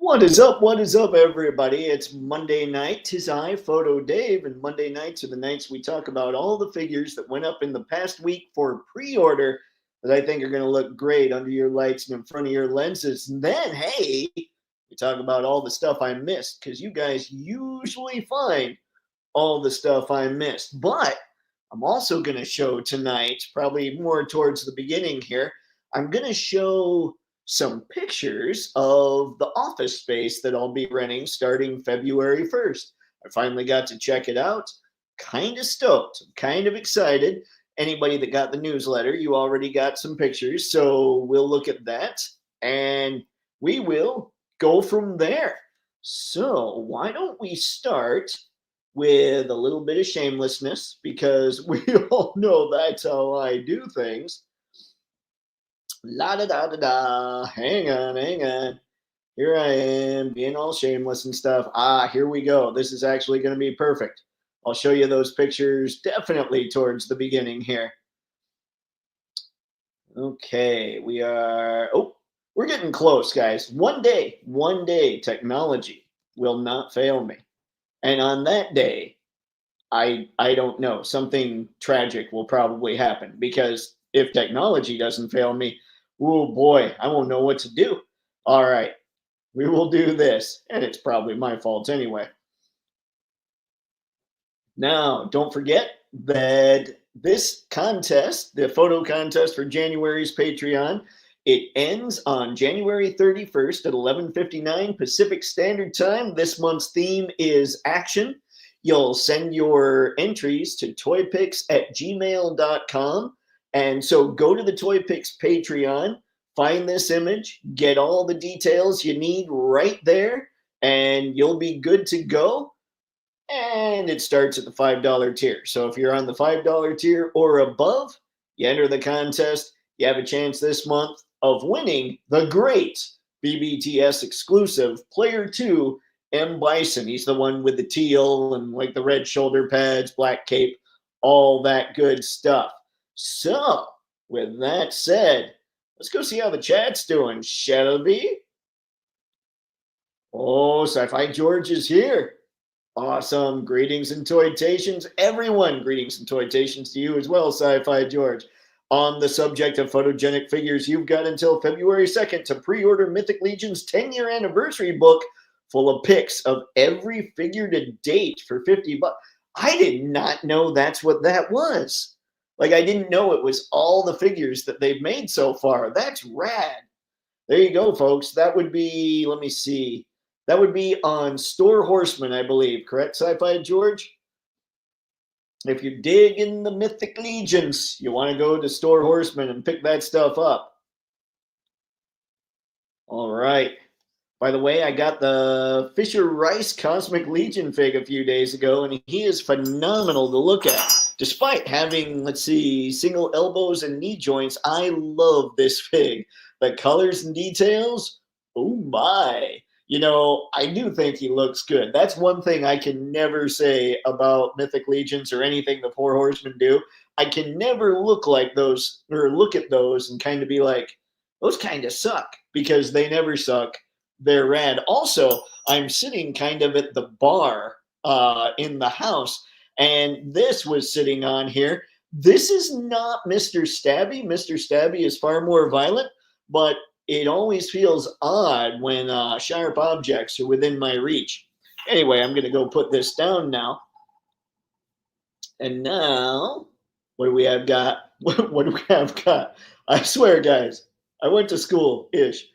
What is up? What is up, everybody? It's Monday night. 'Tis I, Photo Dave, and Monday nights are the nights we talk about all the figures that went up in the past week for pre-order that I think are going to look great under your lights and in front of your lenses. And then, hey, we talk about all the stuff I missed because you guys usually find all the stuff I missed. But I'm also going to show tonight, probably more towards the beginning here, I'm going to show some pictures of the office space that I'll be renting starting February 1st. I finally got to check it out. Kind of stoked, kind of excited. Anybody that got the newsletter, you already got some pictures. So we'll look at that and we will go from there. So why don't we start with a little bit of shamelessness because we all know that's how I do things. La da da da da. Hang on, hang on. Here I am being all shameless and stuff. Here we go. This is actually going to be perfect. I'll show you those pictures definitely towards the beginning here. Okay, we're getting close, guys. One day, technology will not fail me. And on that day, I don't know, something tragic will probably happen because if technology doesn't fail me, oh boy, I won't know what to do. All right, we will do this, and it's probably my fault anyway. Now, don't forget that this contest, the photo contest for January's Patreon, it ends on January 31st at 11:59 Pacific Standard Time. This month's theme is action. You'll send your entries to toypixx@gmail.com. And so go to the Toypixx Patreon, find this image, get all the details you need right there, and you'll be good to go. And it starts at the $5 tier. So if you're on the $5 tier or above, you enter the contest. You have a chance this month of winning the great BBTS exclusive Player 2 M. Bison. He's the one with the teal and like the red shoulder pads, black cape, all that good stuff. So, with that said, let's go see how the chat's doing, shall we? Oh, Sci-Fi George is here. Awesome. Greetings and toytations, everyone. Greetings and toytations to you as well, Sci-Fi George. On the subject of photogenic figures, you've got until February 2nd to pre-order Mythic Legion's 10-year anniversary book full of pics of every figure to date for $50. I did not know that's what that was. Like, I didn't know it was all the figures that they've made so far. That's rad. There you go, folks. That would be, let me see. That would be on Store Horseman, I believe. Correct, Sci-Fi George? If you dig in the Mythic Legions, you want to go to Store Horseman and pick that stuff up. All right. By the way, I got the Fisher Rice Cosmic Legion fig a few days ago, and he is phenomenal to look at. Despite having, let's see, single elbows and knee joints, I love this fig. The colors and details, oh my. You know, I do think he looks good. That's one thing I can never say about Mythic Legions or anything the Four Horsemen do. I can never look like those or look at those and kind of be like, those kind of suck, because they never suck. They're rad. Also, I'm sitting kind of at the bar in the house, and this was sitting on here. This is not Mr. Stabby. Mr. Stabby is far more violent, but it always feels odd when sharp objects are within my reach. Anyway, I'm going to go put this down now. And now, what do we have got? What do we have got? I swear, guys, I went to school-ish.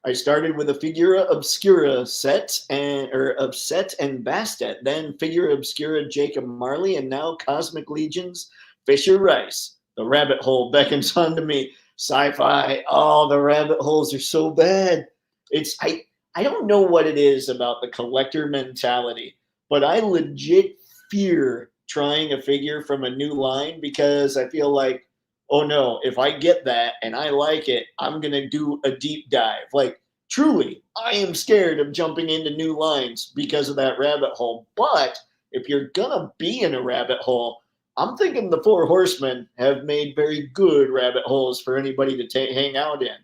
I started with a Figura Obscura set and Bastet, then Figura Obscura Jacob Marley, and now Cosmic Legions Fisher Rice. The rabbit hole beckons onto me. Sci-Fi. Oh, the rabbit holes are so bad. I don't know what it is about the collector mentality, but I legit fear trying a figure from a new line because I feel like, oh no, if I get that and I like it, I'm going to do a deep dive. Like, truly, I am scared of jumping into new lines because of that rabbit hole. But if you're going to be in a rabbit hole, I'm thinking the Four Horsemen have made very good rabbit holes for anybody to hang out in.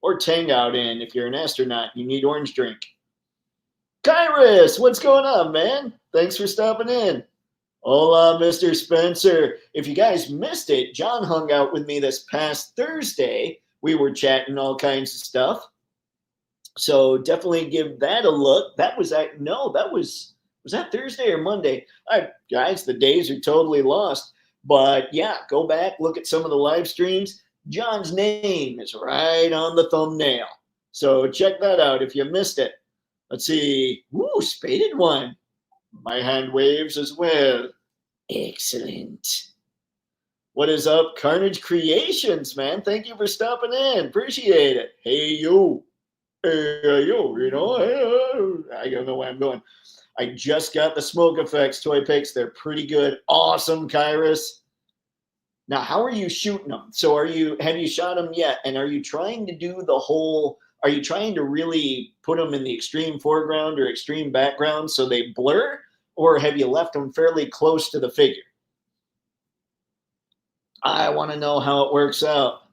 or Tang out in if you're an astronaut. You need orange drink. Kyrus, what's going on, man? Thanks for stopping in. Hola, Mr. Spencer. If you guys missed it, John hung out with me this past Thursday. We were chatting all kinds of stuff. So definitely give that a look. That was that Thursday or Monday? All right, guys, the days are totally lost. But yeah, go back, look at some of the live streams. John's name is right on the thumbnail. So check that out if you missed it. Let's see. Woo, spaded one. My hand waves as well. Excellent. What is up, Carnage Creations, man? Thank you for stopping in. Appreciate it. Hey, yo. Hey, yo, you know, I don't know where I'm going. I just got the Smoke Effects Toypixx. They're pretty good. Awesome, Kyrus. Now, how are you shooting them? So have you shot them yet? And are you trying to do are you trying to really put them in the extreme foreground or extreme background so they blur? Or have you left them fairly close to the figure? I want to know how it works out.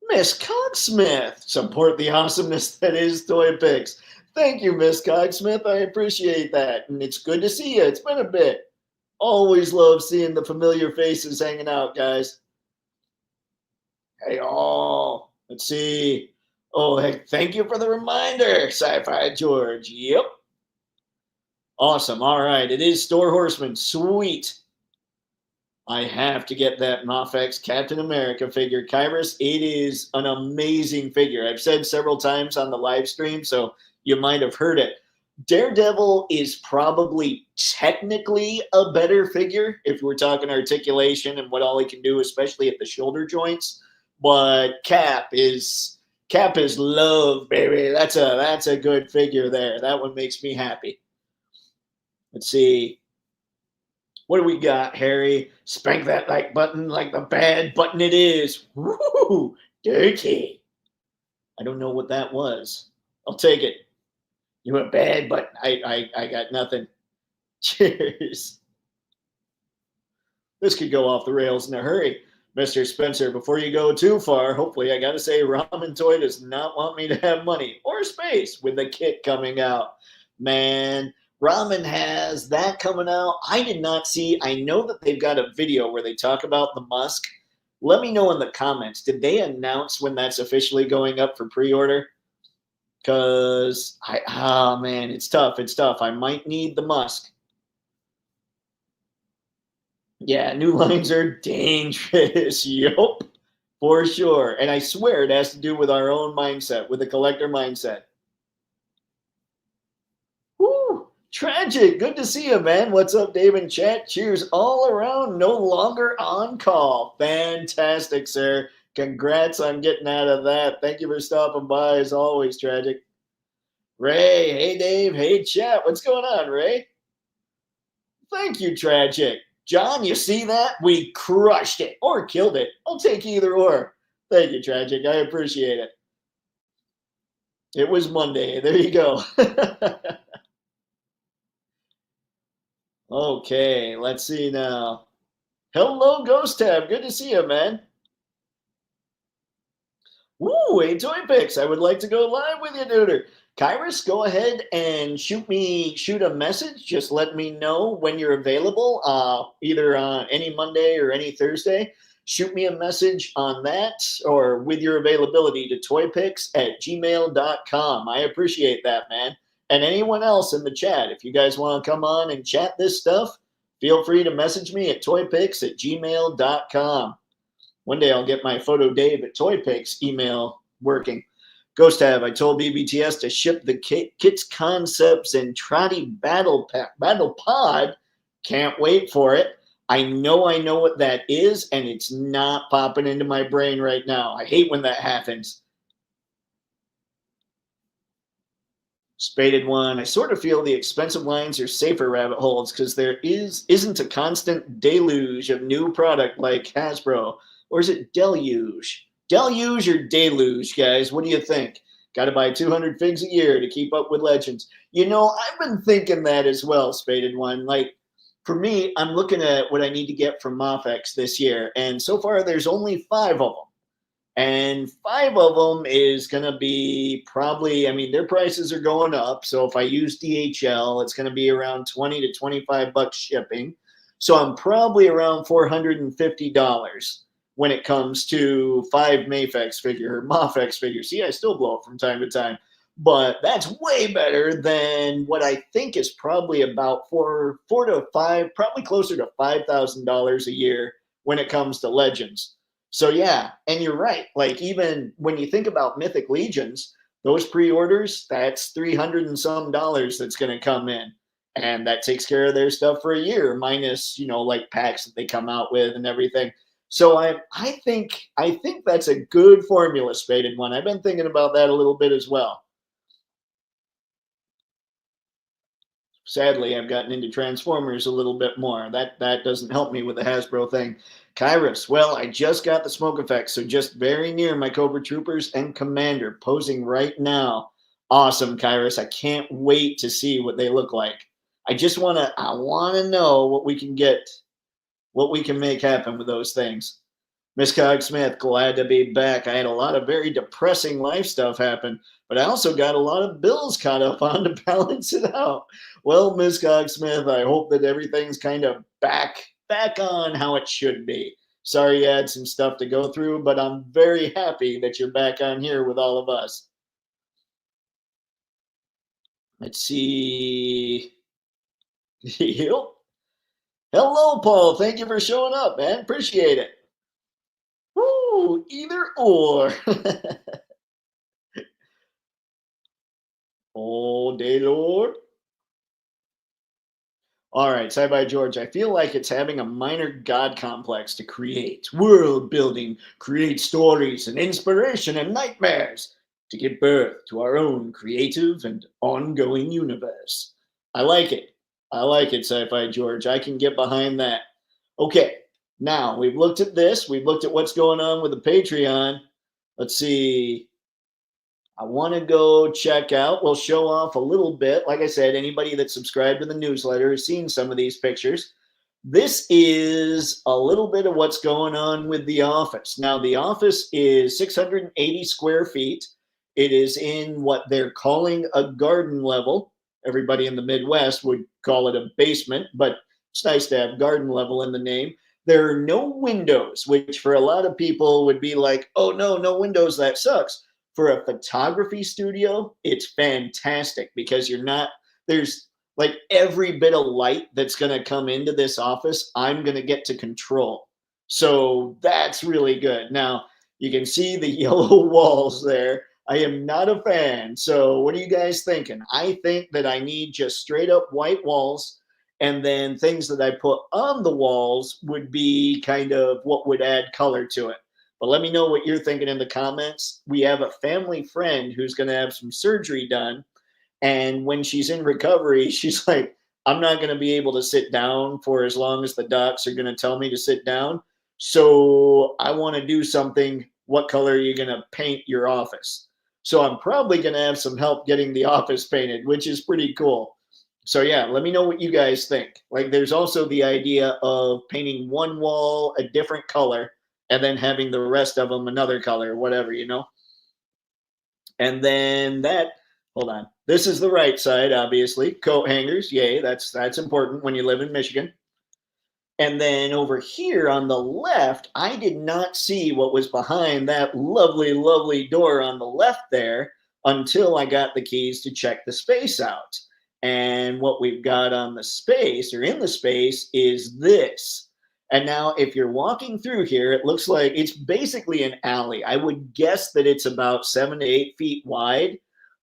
Miss Cogsmith, support the awesomeness that is Toypixx. Thank you, Miss Cogsmith. I appreciate that. And it's good to see you. It's been a bit. Always love seeing the familiar faces hanging out, guys. Hey, oh, let's see. Oh, hey, thank you for the reminder, Sci-Fi George. Yep. Awesome. All right. It is Store Horseman. Sweet. I have to get that MAFEX'S Captain America figure. Kyrus, it is an amazing figure. I've said several times on the live stream, so you might have heard it. Daredevil is probably technically a better figure if we're talking articulation and what all he can do, especially at the shoulder joints. But Cap is love, baby. That's a good figure there. That one makes me happy. Let's see. What do we got, Harry? Spank that like button like the bad button it is. Woo! Dirty. I don't know what that was. I'll take it. You went bad button. I got nothing. Cheers. This could go off the rails in a hurry. Mr. Spencer, before you go too far, hopefully I got to say Ramen Toy does not want me to have money or space with the kit coming out. Man, Ramen has that coming out. I did not see. I know that they've got a video where they talk about the Musk. Let me know in the comments. Did they announce when that's officially going up for pre-order? Because, man, it's tough. It's tough. I might need the Musk. Yeah, new lines are dangerous. Yup, for sure. And I swear it has to do with our own mindset, with the collector mindset. Woo! Tragic. Good to see you, man. What's up, Dave in chat? Cheers all around. No longer on call. Fantastic, sir. Congrats on getting out of that. Thank you for stopping by, as always, Tragic. Ray, hey, Dave. Hey, chat. What's going on, Ray? Thank you, Tragic. John, you see that? We crushed it. Or killed it. I'll take either or. Thank you, Tragic. I appreciate it. It was Monday. There you go. Okay, let's see now. Hello, Ghost Tab. Good to see you, man. Woo, hey, Toypixx. I would like to go live with you, duder. Kyrus, go ahead and shoot a message. Just let me know when you're available, either on any Monday or any Thursday. Shoot me a message on that or with your availability to toypixx@gmail.com. I appreciate that, man. And anyone else in the chat, if you guys want to come on and chat this stuff, feel free to message me at toypixx@gmail.com. One day I'll get my photo Dave at Toypixx email working. Ghost Tab, I told BBTS to ship the kits, concepts, and Trotty Battle Pod. Can't wait for it. I know what that is, and it's not popping into my brain right now. I hate when that happens. Spaded one. I sort of feel the expensive lines are safer rabbit holes because there isn't a constant deluge of new product like Hasbro. Or is it deluge? Deluge or deluge, guys? What do you think? Got to buy 200 figs a year to keep up with Legends. You know, I've been thinking that as well, Spaded one. Like, for me, I'm looking at what I need to get from MAFEX'S this year, and so far there's only 5 of them. And 5 of them is going to be probably, I mean, their prices are going up. So if I use DHL, it's going to be around 20 to 25 bucks shipping. So I'm probably around $450 when it comes to 5 MAFEX figures. See, I still blow up from time to time, but that's way better than what I think is probably about four to five, probably closer to $5,000 a year when it comes to Legends. So yeah, and you're right. Like even when you think about Mythic Legions, those pre-orders, that's 300 and some dollars that's going to come in. And that takes care of their stuff for a year, minus, like packs that they come out with and everything. So I think that's a good formula, Spaded One. I've been thinking about that a little bit as well. Sadly, I've gotten into Transformers a little bit more. That doesn't help me with the Hasbro thing. Kyrus, well, I just got the smoke effects, so just very near my Cobra Troopers and Commander, posing right now. Awesome, Kyrus. I can't wait to see what they look like. I wanna know what we can get, what we can make happen with those things. Miss Cogsmith, glad to be back. I had a lot of very depressing life stuff happen, but I also got a lot of bills caught up on to balance it out. Well, Miss Cogsmith, I hope that everything's kind of back on how it should be. Sorry you had some stuff to go through, but I'm very happy that you're back on here with all of us. Let's see. Yep. Hello, Paul. Thank you for showing up, man. Appreciate it. Woo, either or. Oh, day Lord. All right, Sci-Fi George. I feel like it's having a minor god complex to create world building, create stories and inspiration and nightmares to give birth to our own creative and ongoing universe. I like it. I like it, Sci-Fi George. I can get behind that. Okay, now we've looked at this. We've looked at what's going on with the Patreon. Let's see. I want to go check out. We'll show off a little bit. Like I said, anybody that's subscribed to the newsletter has seen some of these pictures. This is a little bit of what's going on with the office. Now, the office is 680 square feet. It is in what they're calling a garden level. Everybody in the Midwest would call it a basement, but it's nice to have garden level in the name. There are no windows, which for a lot of people would be like, oh, no, no windows, that sucks. For a photography studio, it's fantastic because there's like every bit of light that's going to come into this office, I'm going to get to control. So that's really good. Now, you can see the yellow walls there. I am not a fan. So, what are you guys thinking? I think that I need just straight up white walls, and then things that I put on the walls would be kind of what would add color to it. But let me know what you're thinking in the comments. We have a family friend who's going to have some surgery done. And when she's in recovery, she's like, I'm not going to be able to sit down for as long as the docs are going to tell me to sit down. So I want to do something. What color are you going to paint your office? So I'm probably going to have some help getting the office painted, which is pretty cool. So yeah, let me know what you guys think. Like there's also the idea of painting one wall a different color and then having the rest of them another color, whatever. And then hold on. This is the right side, obviously. Coat hangers, yay, that's important when you live in Michigan. And then over here on the left, I did not see what was behind that lovely, lovely door on the left there until I got the keys to check the space out. And what we've got on the space, or in the space, is this. And now if you're walking through here, it looks like it's basically an alley. I would guess that it's about 7 to 8 feet wide.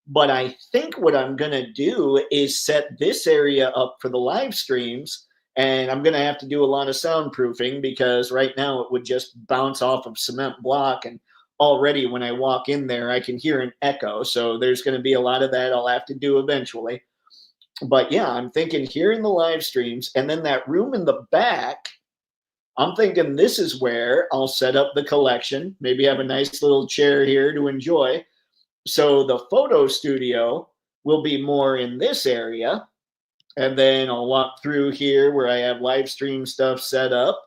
But I think what I'm going to do is set this area up for the live streams. And I'm going to have to do a lot of soundproofing because right now it would just bounce off of cement block. And already when I walk in there, I can hear an echo. So there's going to be a lot of that I'll have to do eventually. But yeah, I'm thinking here in the live streams, and then that room in the back, I'm thinking this is where I'll set up the collection, maybe have a nice little chair here to enjoy. So the photo studio will be more in this area. And then I'll walk through here where I have live stream stuff set up.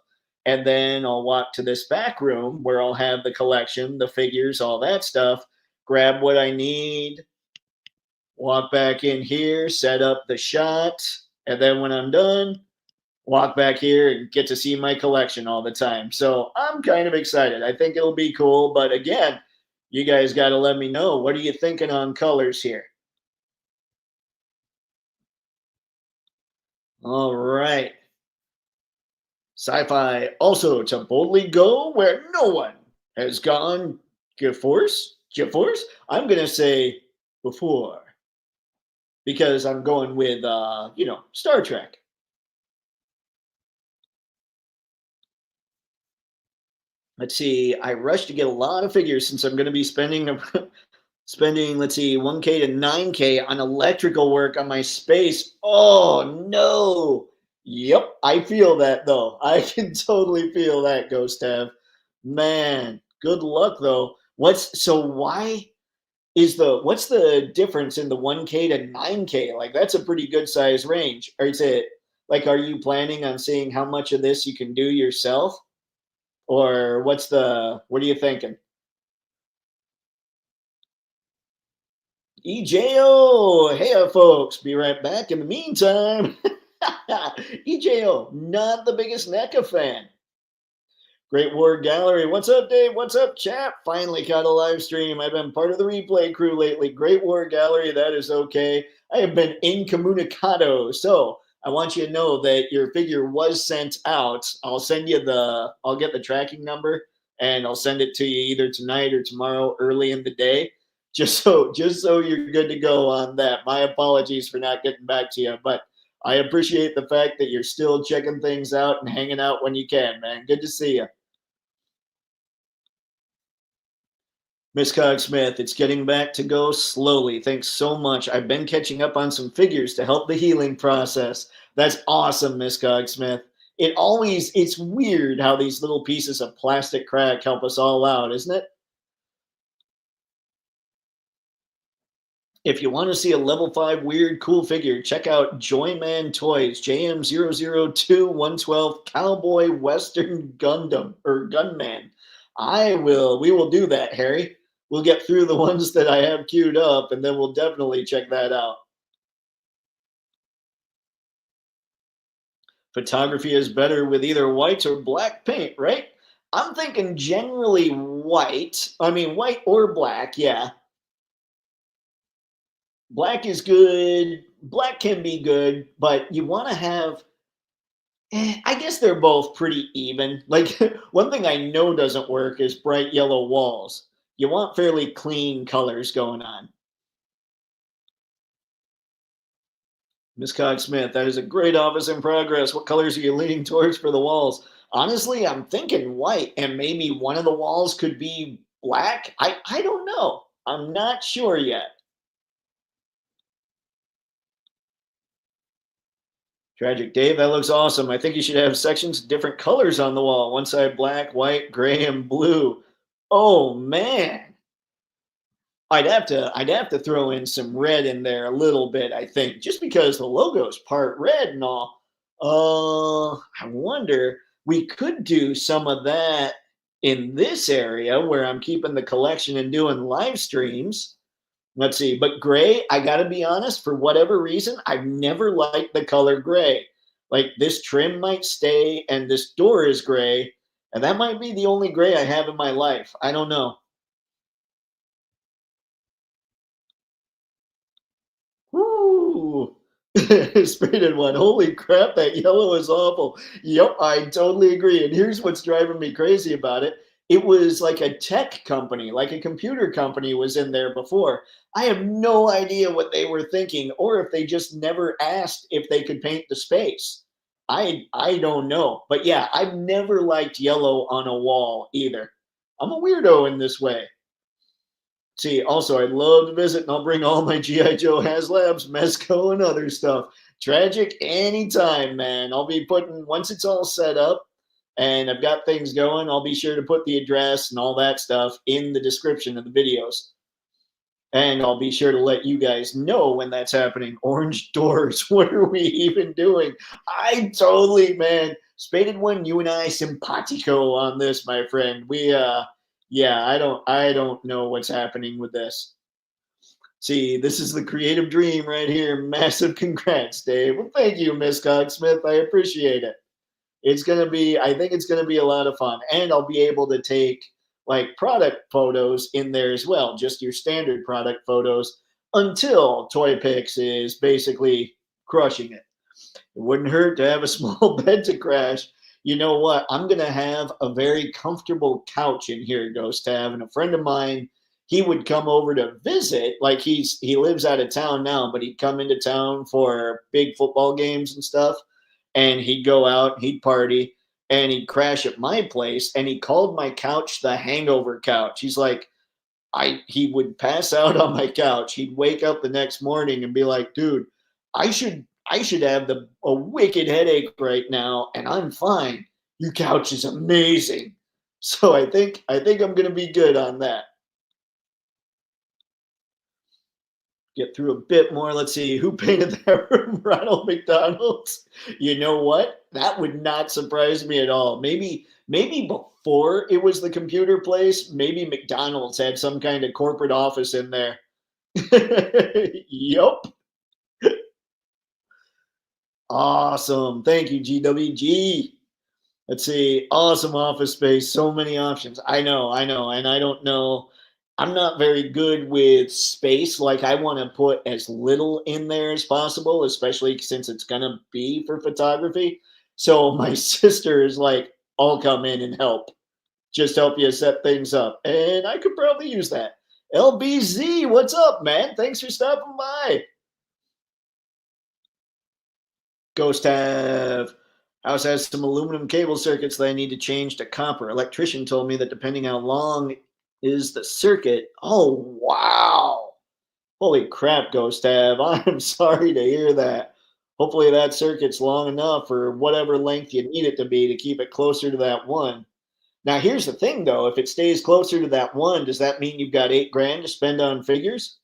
And then I'll walk to this back room where I'll have the collection, the figures, all that stuff, grab what I need, walk back in here, set up the shot, and then when I'm done, walk back here and get to see my collection all the time. So I'm kind of excited. I think it'll be cool. But again, you guys got to let me know. What are you thinking on colors here? All right. Sci-fi also to boldly go where no one has gone GeForce. I'm gonna say before because I'm going with Star Trek. Let's see. I rushed to get a lot of figures since I'm going to be spending, let's see, 1K to 9K on electrical work on my space. Oh no. Yep, I feel that though. I can totally feel that, Ghost Tab. Man, good luck though. What's the difference in the 1K to 9K? Like that's a pretty good size range. Or is it like are you planning on seeing how much of this you can do yourself? Or what are you thinking? EJO, hey folks, be right back. In the meantime, EJO, not the biggest NECA fan. Great War Gallery, what's up, Dave? What's up, chat? Finally caught a live stream. I've been part of the replay crew lately. Great War Gallery, that is okay. I have been incommunicado, so I want you to know that your figure was sent out. I'll get the tracking number and I'll send it to you either tonight or tomorrow early in the day. Just so you're good to go on that. My apologies for not getting back to you, but I appreciate the fact that you're still checking things out and hanging out when you can, man. Good to see you. Miss Cogsmith, it's getting back to go slowly. Thanks so much. I've been catching up on some figures to help the healing process. That's awesome, Miss Cogsmith. It's weird how these little pieces of plastic crack help us all out, isn't it? If you want to see a level 5 weird cool figure, check out Joyman Toys, JM002112 Cowboy Western Gundam or Gunman. We will do that, Harry. We'll get through the ones that I have queued up and then we'll definitely check that out. Photography is better with either white or black paint, right? I'm thinking generally white. I mean, white or black, yeah. Black is good. Black can be good, but you want to have. I guess they're both pretty even. Like one thing I know doesn't work is bright yellow walls. You want fairly clean colors going on. Miss Cogsmith, that is a great office in progress. What colors are you leaning towards for the walls? Honestly, I'm thinking white, and maybe one of the walls could be black. I don't know. I'm not sure yet. Tragic Dave, that looks awesome. I think you should have sections different colors on the wall. One side black, white, gray, and blue. Oh man. I'd have to throw in some red in there a little bit, I think, just because the logo's part red and all. I wonder we could do some of that in this area where I'm keeping the collection and doing live streams. Let's see, but gray, I gotta be honest, for whatever reason, I've never liked the color gray. Like this trim might stay and this door is gray, and that might be the only gray I have in my life. I don't know. Woo! Spaded one. Holy crap, that yellow is awful. Yep, I totally agree. And here's what's driving me crazy about it. It was like a tech company, like a computer company was in there before. I have no idea what they were thinking or if they just never asked if they could paint the space. I don't know. But yeah, I've never liked yellow on a wall either. I'm a weirdo in this way. See, also, I'd love to visit and I'll bring all my G.I. Joe HasLabs, Mezco, and other stuff. Tragic anytime, man. I'll be once it's all set up and I've got things going, I'll be sure to put the address and all that stuff in the description of the videos. And I'll be sure to let you guys know when that's happening. Orange doors. What are we even doing? I totally, man. Spaded one, you and I simpatico on this, my friend. Yeah, I don't know what's happening with this. See, this is the creative dream right here. Massive congrats, Dave. Well, thank you, Miss Cogsmith. I appreciate it. I think it's gonna be a lot of fun. And I'll be able to take like product photos in there as well, just your standard product photos until Toypixx is basically crushing it. It wouldn't hurt to have a small bed to crash. You know what? I'm going to have a very comfortable couch in here, Ghost Tab. And a friend of mine, he would come over to visit. Like he lives out of town now, but he'd come into town for big football games and stuff. And he'd go out, he'd party, and he'd crash at my place. And he called my couch the hangover couch. He's like, he would pass out on my couch. He'd wake up the next morning and be like, dude, I should have a wicked headache right now, and I'm fine. Your couch is amazing. So I think I'm gonna be good on that. Get through a bit more. Let's see who painted that room. Ronald McDonald's. You know what? That would not surprise me at all. Maybe before it was the computer place, maybe McDonald's had some kind of corporate office in there. Yup. Awesome. Thank you, GWG. Let's see. Awesome office space. So many options. I know. And I don't know. I'm not very good with space. Like, I want to put as little in there as possible, especially since it's going to be for photography. So my sister is like, I'll come in and help. Just help you set things up. And I could probably use that. LBZ, what's up, man? Thanks for stopping by. Ghost have house has some aluminum cable circuits that I need to change to copper. Electrician told me that depending how long is the circuit. Oh wow. Holy crap, Ghost have. I'm sorry to hear that. Hopefully that circuit's long enough for whatever length you need it to be to keep it closer to that one. Now here's the thing though, if it stays closer to that one, does that mean you've got 8 grand to spend on figures?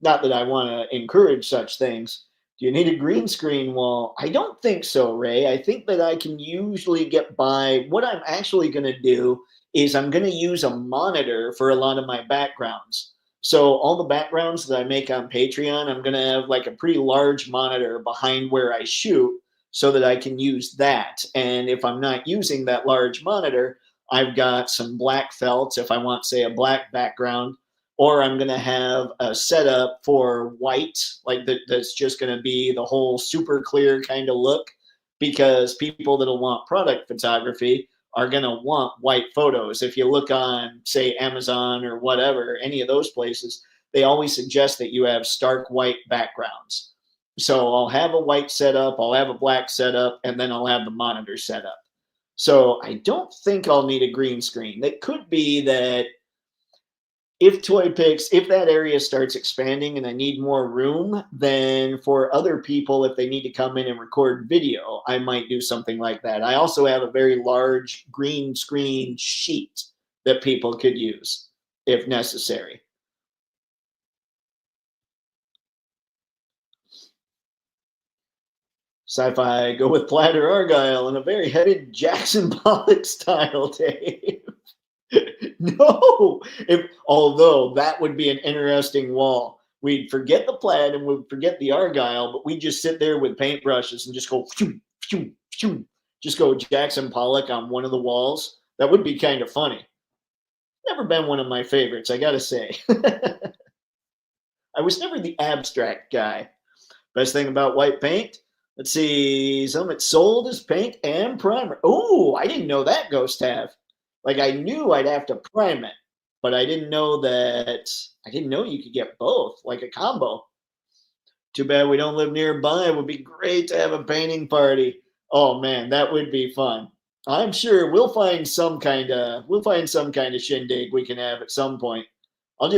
Not that I want to encourage such things. Do you need a green screen wall? I don't think so, Ray. I think that I can usually get by. What I'm actually going to do is I'm going to use a monitor for a lot of my backgrounds. So all the backgrounds that I make on Patreon, I'm going to have like a pretty large monitor behind where I shoot so that I can use that. And if I'm not using that large monitor, I've got some black felts if I want, say, a black background, or I'm going to have a setup for white, like that's just going to be the whole super clear kind of look, because people that'll want product photography are going to want white photos. If you look on, say, Amazon or whatever, any of those places, they always suggest that you have stark white backgrounds. So I'll have a white setup, I'll have a black setup, and then I'll have the monitor set up. So I don't think I'll need a green screen. It could be that if Toypixx, if that area starts expanding and I need more room, then for other people, if they need to come in and record video, I might do something like that. I also have a very large green screen sheet that people could use if necessary. Sci-fi, go with Plaid or Argyle in a very headed Jackson Pollock style, Dave. No, although that would be an interesting wall. We'd forget the plaid and we'd forget the argyle, but we'd just sit there with paintbrushes and just go, phew, phew, phew, just go Jackson Pollock on one of the walls. That would be kind of funny. Never been one of my favorites, I gotta say. I was never the abstract guy. Best thing about white paint? Let's see, some it's sold as paint and primer. Oh, I didn't know that, Ghost have. Like, I knew I'd have to prime it, but I didn't know you could get both, like a combo. Too bad we don't live nearby. It would be great to have a painting party. Oh man, that would be fun. I'm sure we'll find some kind of shindig we can have at some point. I'll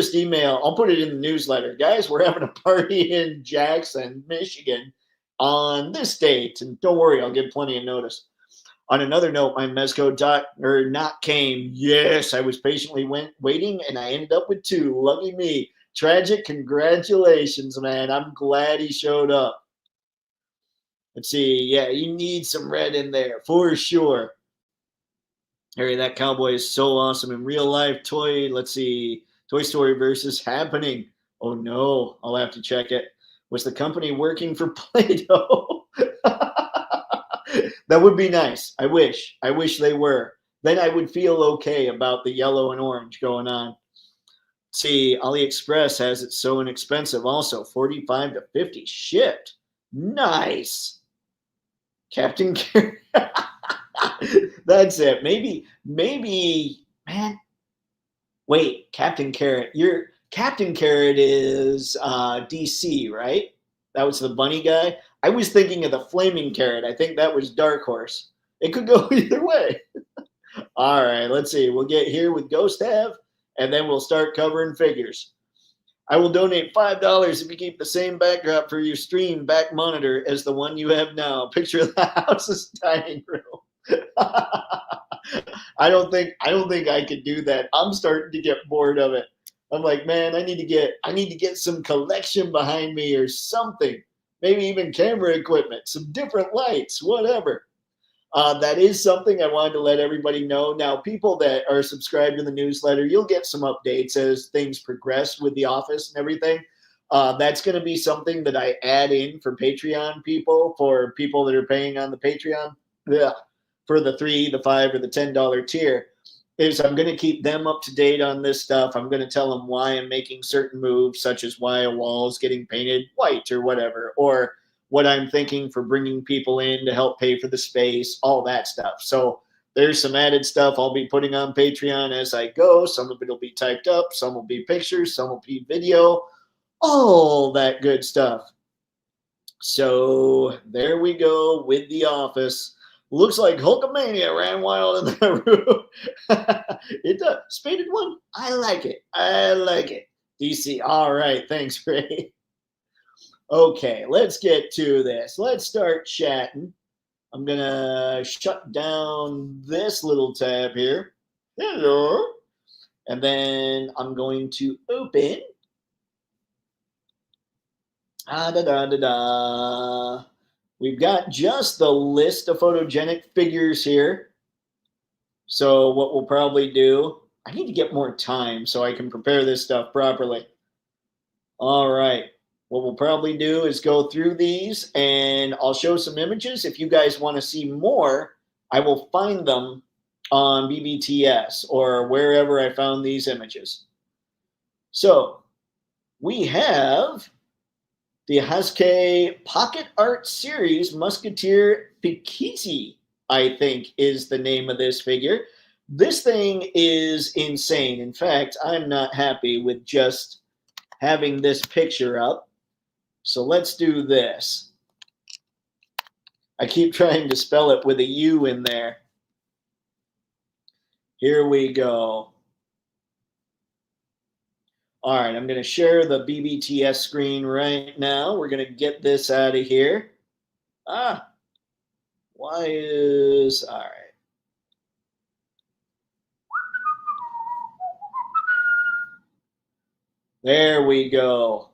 put it in the newsletter. Guys, we're having a party in Jackson, Michigan on this date. And don't worry, I'll give plenty of notice. On another note, my Mezco not came. Yes, I was patiently waiting, and I ended up with 2. Lucky me. Tragic. Congratulations, man. I'm glad he showed up. Let's see. Yeah, you need some red in there for sure. Harry, that cowboy is so awesome in real life. Let's see. Toy Story versus happening. Oh no, I'll have to check it. Was the company working for Play-Doh? That would be nice. I wish. I wish they were. Then I would feel okay about the yellow and orange going on. See, AliExpress has it so inexpensive also, 45 to 50 shipped. Nice. Captain Carrot. That's it. Maybe, man. Wait, Captain Carrot. Captain Carrot is DC, right? That was the bunny guy. I was thinking of the Flaming Carrot. I think that was Dark Horse. It could go either way. All right, let's see. We'll get here with Ghost Have, and then we'll start covering figures. I will donate $5 if you keep the same backdrop for your stream back monitor as the one you have now. Picture the house's dining room. I don't think I could do that. I'm starting to get bored of it. I'm like, man, I need to get some collection behind me or something. Maybe even camera equipment, some different lights, whatever. That is something I wanted to let everybody know. Now, people that are subscribed to the newsletter, you'll get some updates as things progress with the office and everything. That's going to be something that I add in for Patreon people, for people that are paying on the Patreon, for the $3, the $5, or the $10 tier. Is I'm going to keep them up to date on this stuff. I'm going to tell them why I'm making certain moves, such as why a wall is getting painted white or whatever, or what I'm thinking for bringing people in to help pay for the space, all that stuff. So there's some added stuff I'll be putting on Patreon as I go. Some of it will be typed up, some will be pictures, some will be video, all that good stuff. So there we go with the office. Looks like Hulkamania ran wild in that room. It does. Spaded one. I like it. I like it. DC. All right. Thanks, Ray. Okay, let's get to this. Let's start chatting. I'm going to shut down this little tab here. Hello. And then I'm going to open. We've got just the list of photogenic figures here. So what we'll probably do, I need to get more time so I can prepare this stuff properly. All right. What we'll probably do is go through these and I'll show some images. If you guys want to see more, I will find them on BBTS or wherever I found these images. So we have the Haske Pocket Art Series Musketeer Pikisi, I think is the name of this figure. This thing is insane. In fact, I'm not happy with just having this picture up. So let's do this. I keep trying to spell it with a U in there. Here we go. All right, I'm going to share the BBTS screen right now. We're going to get this out of here. All right. There we go.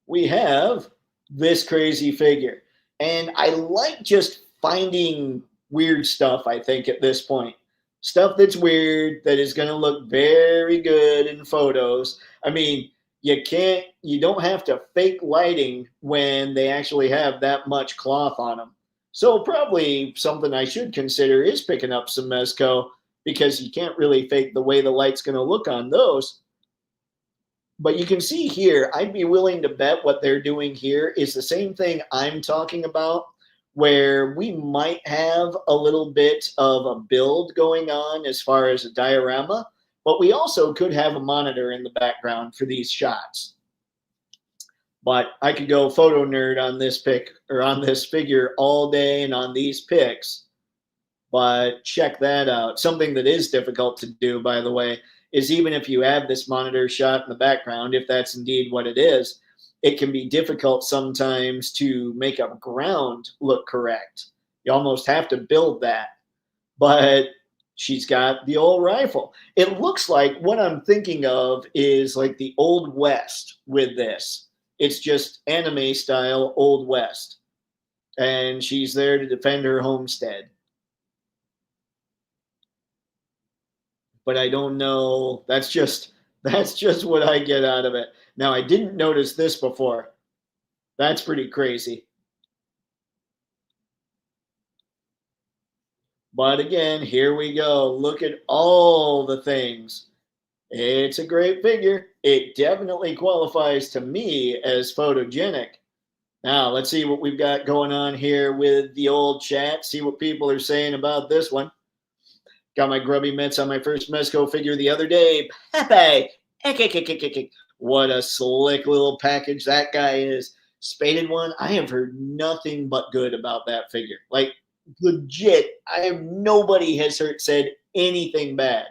We have this crazy figure. And I like just finding weird stuff, I think, at this point. Stuff that's weird, that is going to look very good in photos. I mean, you don't have to fake lighting when they actually have that much cloth on them. So probably something I should consider is picking up some Mezco, because you can't really fake the way the light's going to look on those. But you can see here, I'd be willing to bet what they're doing here is the same thing I'm talking about, where we might have a little bit of a build going on as far as a diorama, but we also could have a monitor in the background for these shots. But I could go photo nerd on this pic or on this figure all day and on these pics. But check that out. Something that is difficult to do, by the way, is even if you have this monitor shot in the background, if that's indeed what it is, it can be difficult sometimes to make a ground look correct. You almost have to build that. But she's got the old rifle. It looks like what I'm thinking of is like the Old West with this. It's just anime style Old West. and she's there to defend her homestead. But I don't know. That's just what I get out of it. Now I didn't notice this before. That's pretty crazy. But again, here we go. Look at all the things. It's a great figure. It definitely qualifies to me as photogenic. Now, let's see what we've got going on here with the old chat. See what people are saying about this one. Got my grubby mitts on my first Mezco figure the other day. Pepe! What a slick little package that guy is. Spaded one. I have heard nothing but good about that figure. Like, legit, nobody has said anything bad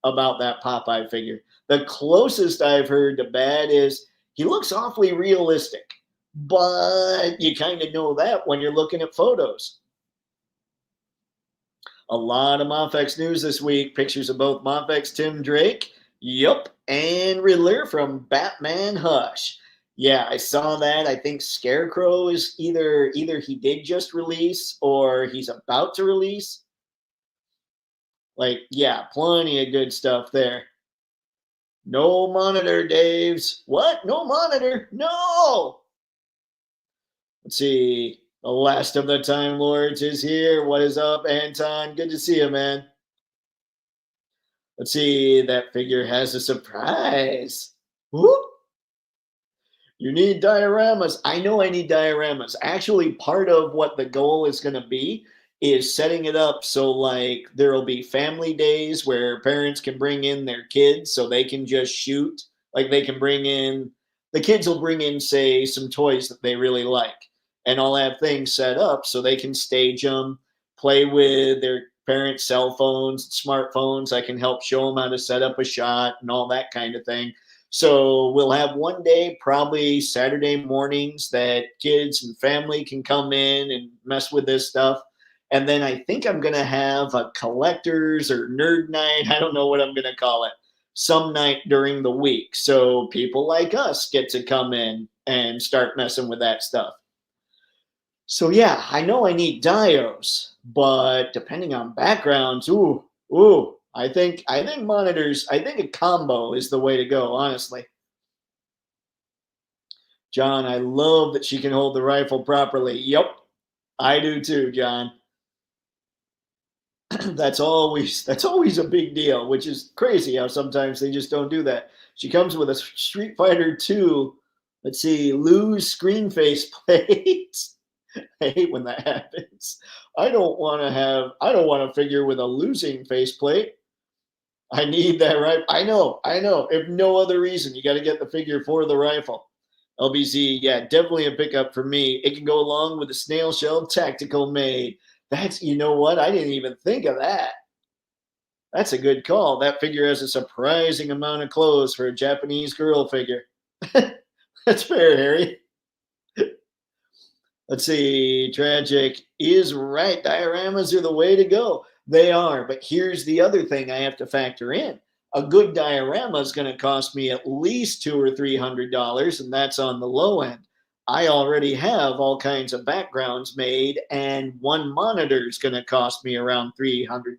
about that Popeye figure. The closest I've heard to bad is he looks awfully realistic, but you kind of know that when you're looking at photos. A lot of MAFEX'S news this week. Pictures of both MAFEX'S Tim Drake, yup, and Riddler from Batman Hush. Yeah, I saw that. I think Scarecrow is either he did just release or he's about to release. Like, yeah, plenty of good stuff there. No monitor, Daves. What? No monitor? No! Let's see. The last of the Time Lords is here. What is up, Anton? Good to see you, man. Let's see. That figure has a surprise. Whoop. You need dioramas. I know I need dioramas. Actually, part of what the goal is going to be is setting it up so like there'll be family days where parents can bring in their kids so they can just shoot. Like they can bring in, the kids will bring in, say, some toys that they really like. And I'll have things set up so they can stage them, play with their parents' cell phones, smartphones. I can help show them how to set up a shot and all that kind of thing. So we'll have one day, probably Saturday mornings, that kids and family can come in and mess with this stuff. And then I think I'm going to have a collectors or nerd night. I don't know what I'm going to call it. Some night during the week. So people like us get to come in and start messing with that stuff. So yeah, I know I need dios, but depending on backgrounds, I think monitors, I think a combo is the way to go, honestly. John, I love that she can hold the rifle properly. Yep, I do too, John. that's always a big deal, which is crazy how sometimes they just don't do that. She comes with a Street Fighter 2, let's see, lose screen face plate. I hate when that happens. I don't want to figure with a losing faceplate. I need that right. I know. If no other reason, you got to get the figure for the rifle. LBZ, yeah, definitely a pickup for me. It can go along with the snail shell tactical made. That's, you know what? I didn't even think of that. That's a good call. That figure has a surprising amount of clothes for a Japanese girl figure. That's fair, Harry. Let's see. Tragic is right. Dioramas are the way to go. They are. But here's the other thing I have to factor in. A good diorama is going to cost me at least $200 or $300, and that's on the low end. I already have all kinds of backgrounds made, and one monitor is going to cost me around $300.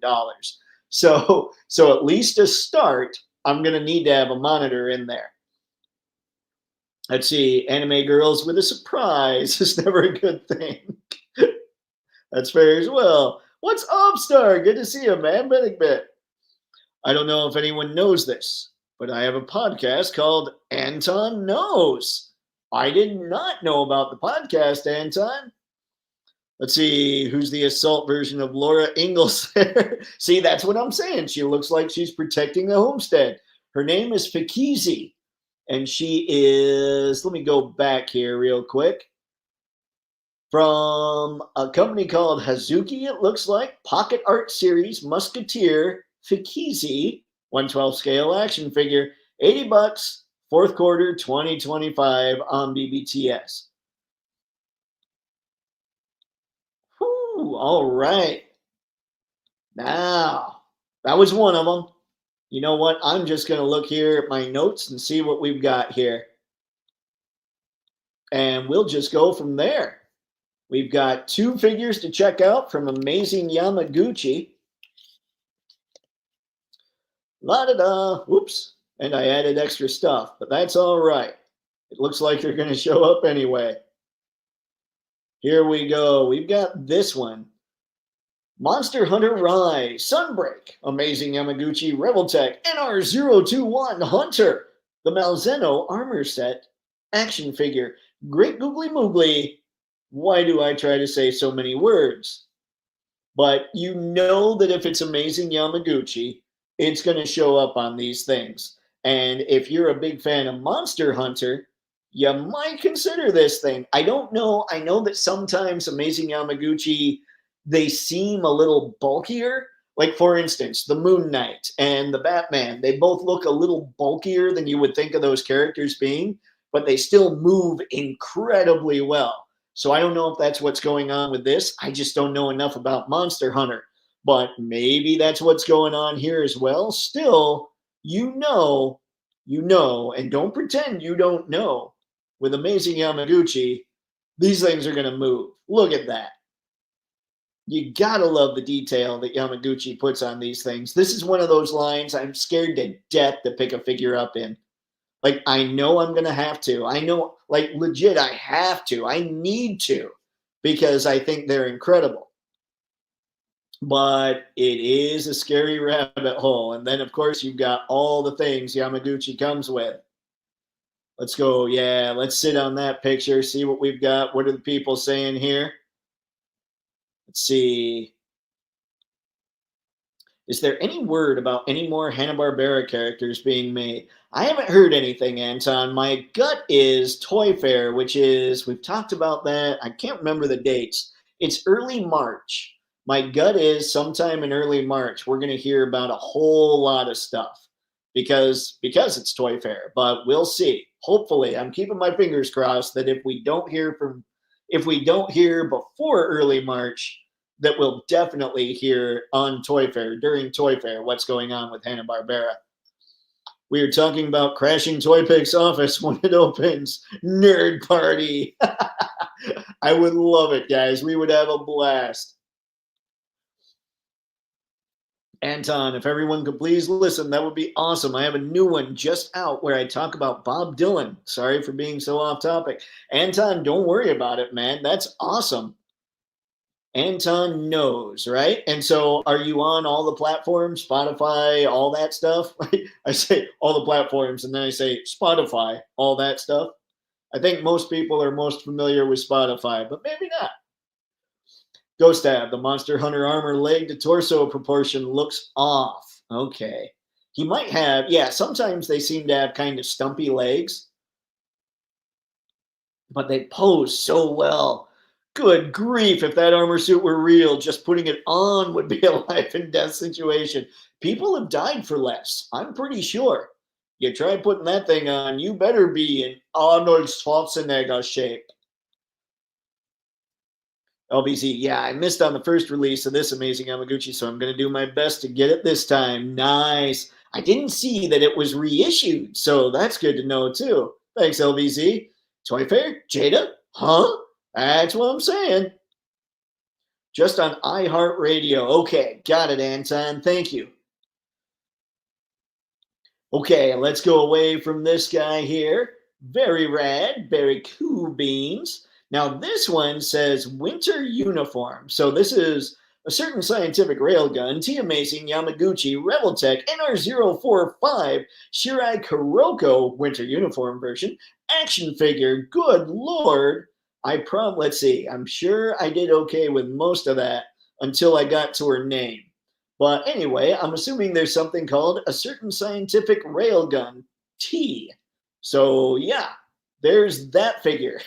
So at least to start, I'm going to need to have a monitor in there. Let's see, anime girls with a surprise is never a good thing. That's fair as well. What's up, Star? Good to see you, man. Bit. I don't know if anyone knows this, but I have a podcast called Anton Knows. I did not know about the podcast, Anton. Let's see, who's the assault version of Laura Ingalls there? See, that's what I'm saying. She looks like she's protecting the homestead. Her name is Fikizi. And she is, let me go back here real quick. From a company called Hazuki, it looks like. Pocket Art Series, Musketeer, Fikizi, 112 scale action figure, $80, fourth quarter 2025 on BBTS. Whew, all right. Now, that was one of them. You know what? I'm just going to look here at my notes and see what we've got here. And we'll just go from there. We've got 2 figures to check out from Amazing Yamaguchi. La-da-da. Oops. And I added extra stuff, but that's all right. It looks like they're going to show up anyway. Here we go. We've got this one. Monster Hunter Rise, Sunbreak, Amazing Yamaguchi, Reveltech, NR021 Hunter, the Malzeno armor set, action figure, Great Googly Moogly. Why do I try to say so many words? But you know that if it's Amazing Yamaguchi, it's going to show up on these things. And if you're a big fan of Monster Hunter, you might consider this thing. I don't know. I know that sometimes Amazing Yamaguchi, they seem a little bulkier. Like, for instance, the Moon Knight and the Batman, they both look a little bulkier than you would think of those characters being, but they still move incredibly well. So I don't know if that's what's going on with this. I just don't know enough about Monster Hunter, but maybe that's what's going on here as well. Still, you know, and don't pretend you don't know. With Amazing Yamaguchi, these things are going to move. Look at that. You gotta love the detail that Yamaguchi puts on these things. This is one of those lines I'm scared to death to pick a figure up in. Like, I know I'm gonna have to. I know, like, legit, I have to. I need to, because I think they're incredible. But it is a scary rabbit hole. And then, of course, you've got all the things Yamaguchi comes with. Let's go. Yeah, let's sit on that picture, see what we've got. What are the people saying here? Let's see. Is there any word about any more Hanna-Barbera characters being made? I haven't heard anything, Anton. My gut is Toy Fair, which is, we've talked about that. I can't remember the dates. It's early March. My gut is sometime in early March, we're going to hear about a whole lot of stuff because it's Toy Fair, but we'll see. Hopefully, I'm keeping my fingers crossed that if we don't hear before early March, that we'll definitely hear on Toy Fair, during Toy Fair, what's going on with Hanna-Barbera. We are talking about crashing Toypixx office when it opens. Nerd party. I would love it, guys. We would have a blast. Anton, if everyone could please listen, that would be awesome. I have a new one just out where I talk about Bob Dylan. Sorry for being so off topic. Anton, don't worry about it, man. That's awesome. Anton knows, right? And so are you on all the platforms, Spotify, all that stuff? I say all the platforms, and then I say Spotify, all that stuff. I think most people are most familiar with Spotify, but maybe not. Ghost Ab, the Monster Hunter armor leg to torso proportion looks off. Okay. He might have, yeah, sometimes they seem to have kind of stumpy legs, but they pose so well. Good grief, if that armor suit were real, just putting it on would be a life and death situation. People have died for less, I'm pretty sure. You try putting that thing on, you better be in Arnold Schwarzenegger shape. LBZ, yeah, I missed on the first release of this Amazing Yamaguchi, so I'm going to do my best to get it this time. Nice. I didn't see that it was reissued, so that's good to know, too. Thanks, LBZ. Toy Fair? Jada? Huh? That's what I'm saying. Just on iHeartRadio. Okay, got it, Anton. Thank you. Okay, let's go away from this guy here. Very rad, very cool beans. Now, this one says winter uniform. So this is a certain scientific railgun, T Amazing Yamaguchi Reveltech NR045 Shirai Kuroko winter uniform version action figure. Good Lord. Let's see, I'm sure I did okay with most of that until I got to her name. But anyway, I'm assuming there's something called a certain scientific railgun T. So yeah, there's that figure.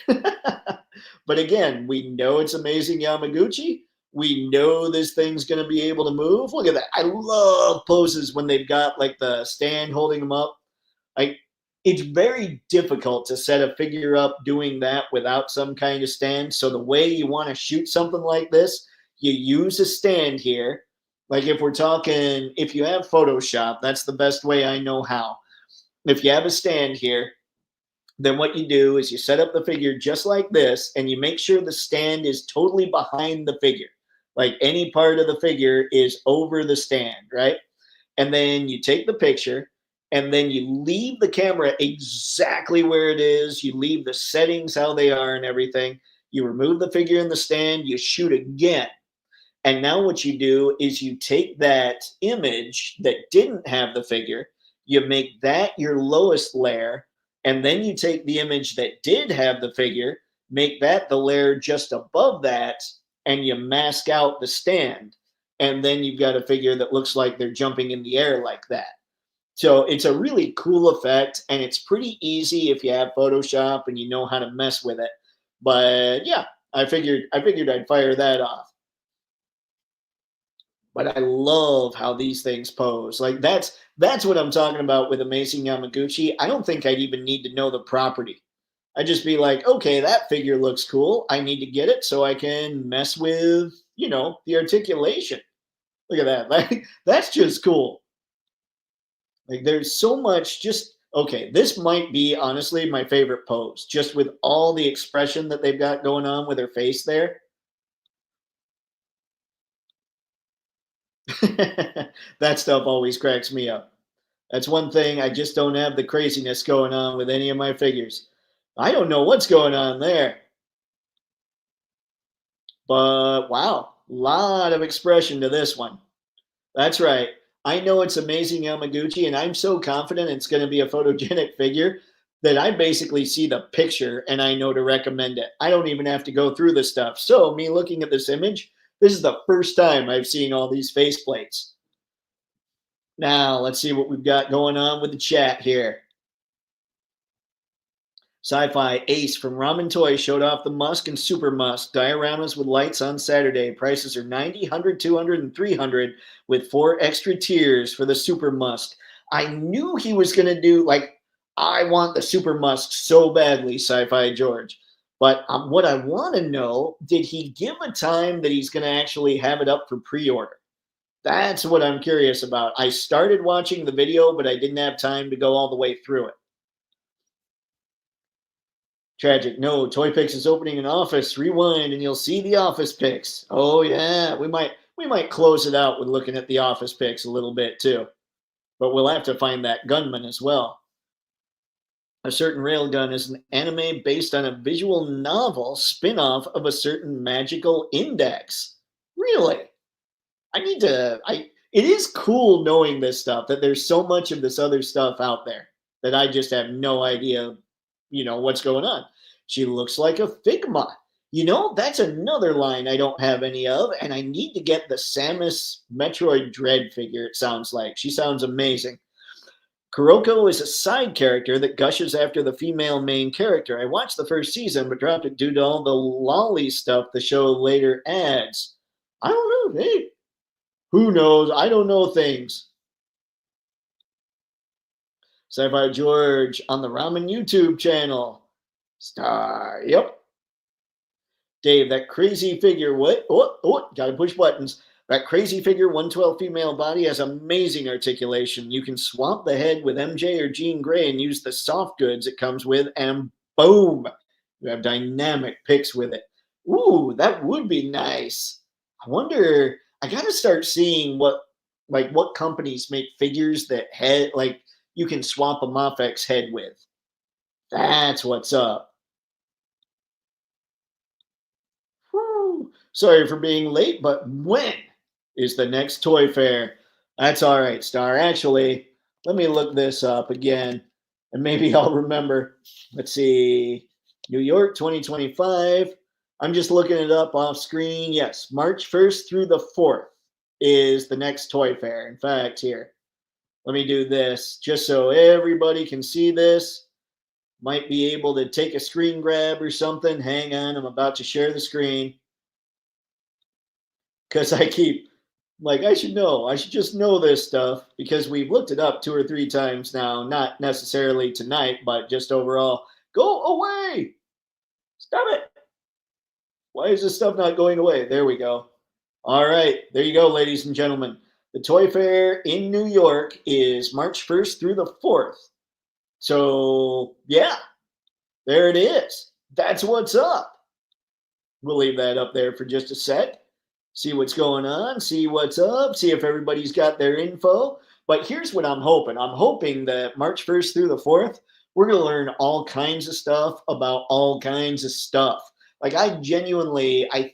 But again, we know it's Amazing Yamaguchi. We know this thing's going to be able to move. Look at that. I love poses when they've got like the stand holding them up. Like, it's very difficult to set a figure up doing that without some kind of stand. So the way you want to shoot something like this, you use a stand here. Like if you have Photoshop, that's the best way I know how. If you have a stand here, Then what you do is you set up the figure just like this, and you make sure the stand is totally behind the figure. Like any part of the figure is over the stand, right? And then you take the picture, and then you leave the camera exactly where it is. You leave the settings how they are and everything. You remove the figure in the stand, you shoot again. And now what you do is you take that image that didn't have the figure, you make that your lowest layer, and then you take the image that did have the figure, make that the layer just above that, and you mask out the stand. And then you've got a figure that looks like they're jumping in the air like that. So it's a really cool effect, and it's pretty easy if you have Photoshop and you know how to mess with it. But yeah, I figured I'd fire that off. But I love how these things pose. Like that's what I'm talking about with Amazing Yamaguchi. I don't think I'd even need to know the property. I'd just be like, okay, that figure looks cool. I need to get it so I can mess with, the articulation. Look at that. Like that's just cool. Like there's so much just okay, this might be honestly my favorite pose, just with all the expression that they've got going on with her face there. That stuff always cracks me up. That's one thing. I just don't have the craziness going on with any of my figures. I don't know what's going on there. But wow, lot of expression to this one. That's right. I know it's Amazing Yamaguchi, and I'm so confident it's going to be a photogenic figure that I basically see the picture and I know to recommend it. I don't even have to go through the stuff. So, me looking at this image, this is the first time I've seen all these faceplates. Now, let's see what we've got going on with the chat here. Sci-Fi Ace from Ramen Toy showed off the Musk and Super Musk dioramas with lights on Saturday. Prices are 90, 100, 200, and 300 with 4 extra tiers for the Super Musk. I knew he was going to do, like, I want the Super Musk so badly, Sci-Fi George. But what I want to know, did he give a time that he's going to actually have it up for pre-order? That's what I'm curious about. I started watching the video, but I didn't have time to go all the way through it. Tragic. No, Toypixx is opening an office. Rewind and you'll see the office pics. Oh yeah, we might close it out with looking at the office pics a little bit too. But we'll have to find that gunman as well. A Certain Railgun is an anime based on a visual novel spin-off of a certain magical index. Really? It is cool knowing this stuff, that there's so much of this other stuff out there that I just have no idea, what's going on. She looks like a Figma. That's another line I don't have any of, and I need to get the Samus Metroid Dread figure, it sounds like. She sounds amazing. Kuroko is a side character that gushes after the female main character. I watched the first season, but dropped it due to all the lolly stuff the show later adds. I don't know. Hey, who knows? I don't know things. Sci-Fi George on the Ramen YouTube channel. Star. Yep. Dave, that crazy figure. What? Gotta push buttons. That crazy figure, 112 female body, has amazing articulation. You can swap the head with MJ or Jean Grey and use the soft goods it comes with, and boom, you have dynamic pics with it. Ooh, that would be nice. I wonder. I gotta start seeing what companies make figures that you can swap a MAFEX'S head with. That's what's up. Whew. Sorry for being late, but when is the next toy fair? That's all right, Star. Actually, let me look this up again, and maybe I'll remember. Let's see. New York 2025. I'm just looking it up off screen. Yes, March 1st through the 4th is the next toy fair. In fact, here, let me do this just so everybody can see this. Might be able to take a screen grab or something. Hang on, I'm about to share the screen. Because I keep, I should know. I should just know this stuff because we've looked it up 2 or 3 times now. Not necessarily tonight, but just overall. Go away! Stop it! Why is this stuff not going away? There we go. All right, there you go, ladies and gentlemen. The Toy Fair in New York is March 1st through the 4th. So, yeah, There it is. That's what's up. We'll leave that up there for just a sec. See what's going on, see what's up, see if everybody's got their info. But here's what I'm hoping. I'm hoping that March 1st through the 4th, we're going to learn all kinds of stuff about all kinds of stuff. Like I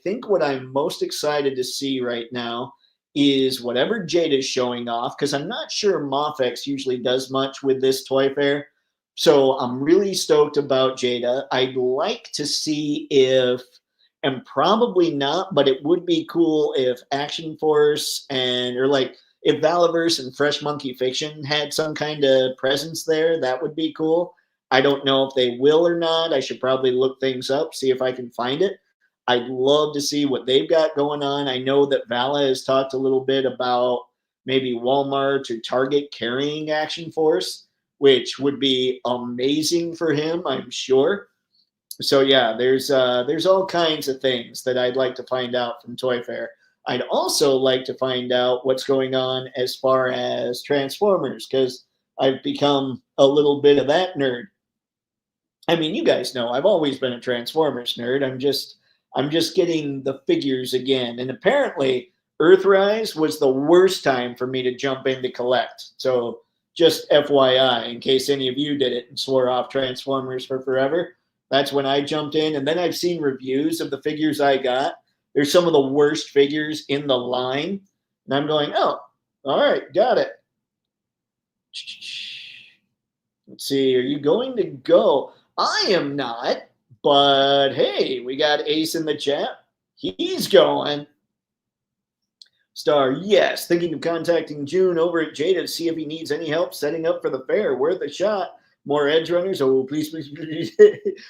think what I'm most excited to see right now is whatever Jada's showing off, because I'm not sure MAFEX'S usually does much with this toy fair. So I'm really stoked about Jada. I'd like to see if, and probably not, but it would be cool if Action Force or like if Valaverse and Fresh Monkey Fiction had some kind of presence there. That would be cool. I don't know if they will or not. I should probably look things up, see if I can find it. I'd love to see what they've got going on. I know that Vala has talked a little bit about maybe Walmart or Target carrying Action Force, which would be amazing for him, I'm sure. So yeah, there's all kinds of things that I'd like to find out from Toy Fair. I'd also like to find out what's going on as far as Transformers, because I've become a little bit of that nerd. I mean, you guys know I've always been a Transformers nerd. I'm just getting the figures again. And apparently Earthrise was the worst time for me to jump in to collect. So just FYI, in case any of you did it and swore off Transformers for forever, that's when I jumped in. And then I've seen reviews of the figures I got. There's some of the worst figures in the line. And I'm going, oh, all right, got it. Let's see, are you going to go? I am not, but hey, we got Ace in the chat. He's going. Star, yes. Thinking of contacting June over at Jada to see if he needs any help setting up for the fair. Worth a shot. More edge runners. Oh, please, please, please.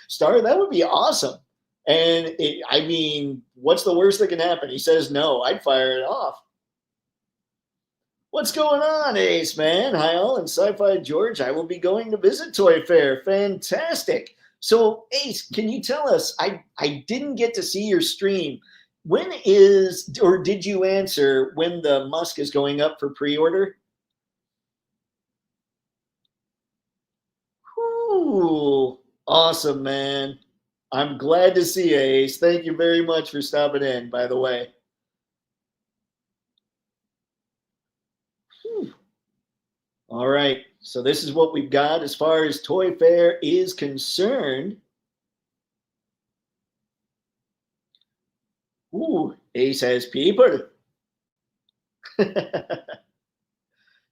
Star, that would be awesome. And I mean, what's the worst that can happen? He says no. I'd fire it off. What's going on, Ace, man? Hi, all, and Sci-Fi George. I will be going to visit Toy Fair. Fantastic. So, Ace, can you tell us? I didn't get to see your stream. When is, or did you answer when the Musk is going up for pre-order? Ooh, awesome, man. I'm glad to see you, Ace. Thank you very much for stopping in, by the way. Whew. All right, so this is what we've got as far as Toy Fair is concerned. Ooh, Ace has people.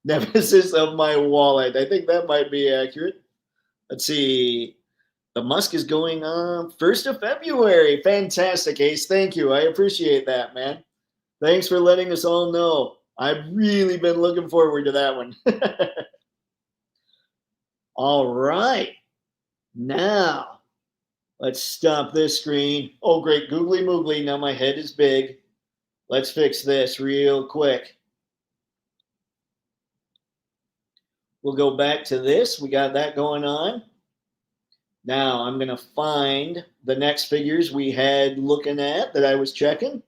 Nemesis of my wallet. I think that might be accurate. Let's see. The Musk is going on 1st of February. Fantastic, Ace. Thank you. I appreciate that, man. Thanks for letting us all know. I've really been looking forward to that one. All right. Now, let's stop this screen. Oh, great. Googly moogly. Now my head is big. Let's fix this real quick. We'll go back to this. We got that going on. Now I'm going to find the next figures we had looking at that I was checking.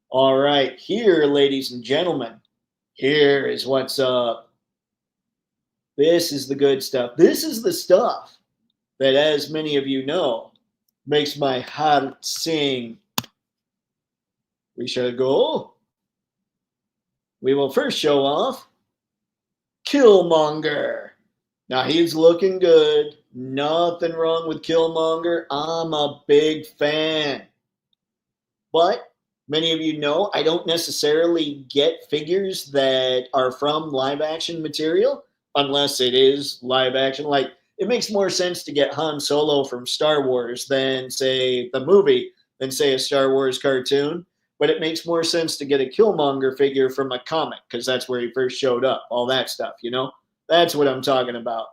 All right, here, ladies and gentlemen, here is what's up. This is the good stuff. This is the stuff that, as many of you know, makes my heart sing. We shall go. We will first show off Killmonger. Now, he's looking good. Nothing wrong with Killmonger. I'm a big fan. But many of you know I don't necessarily get figures that are from live action material unless it is live action. Like, it makes more sense to get Han Solo from Star Wars than, say, the movie, than, say, a Star Wars cartoon. But it makes more sense to get a Killmonger figure from a comic because that's where he first showed up. All that stuff, you know? That's what I'm talking about.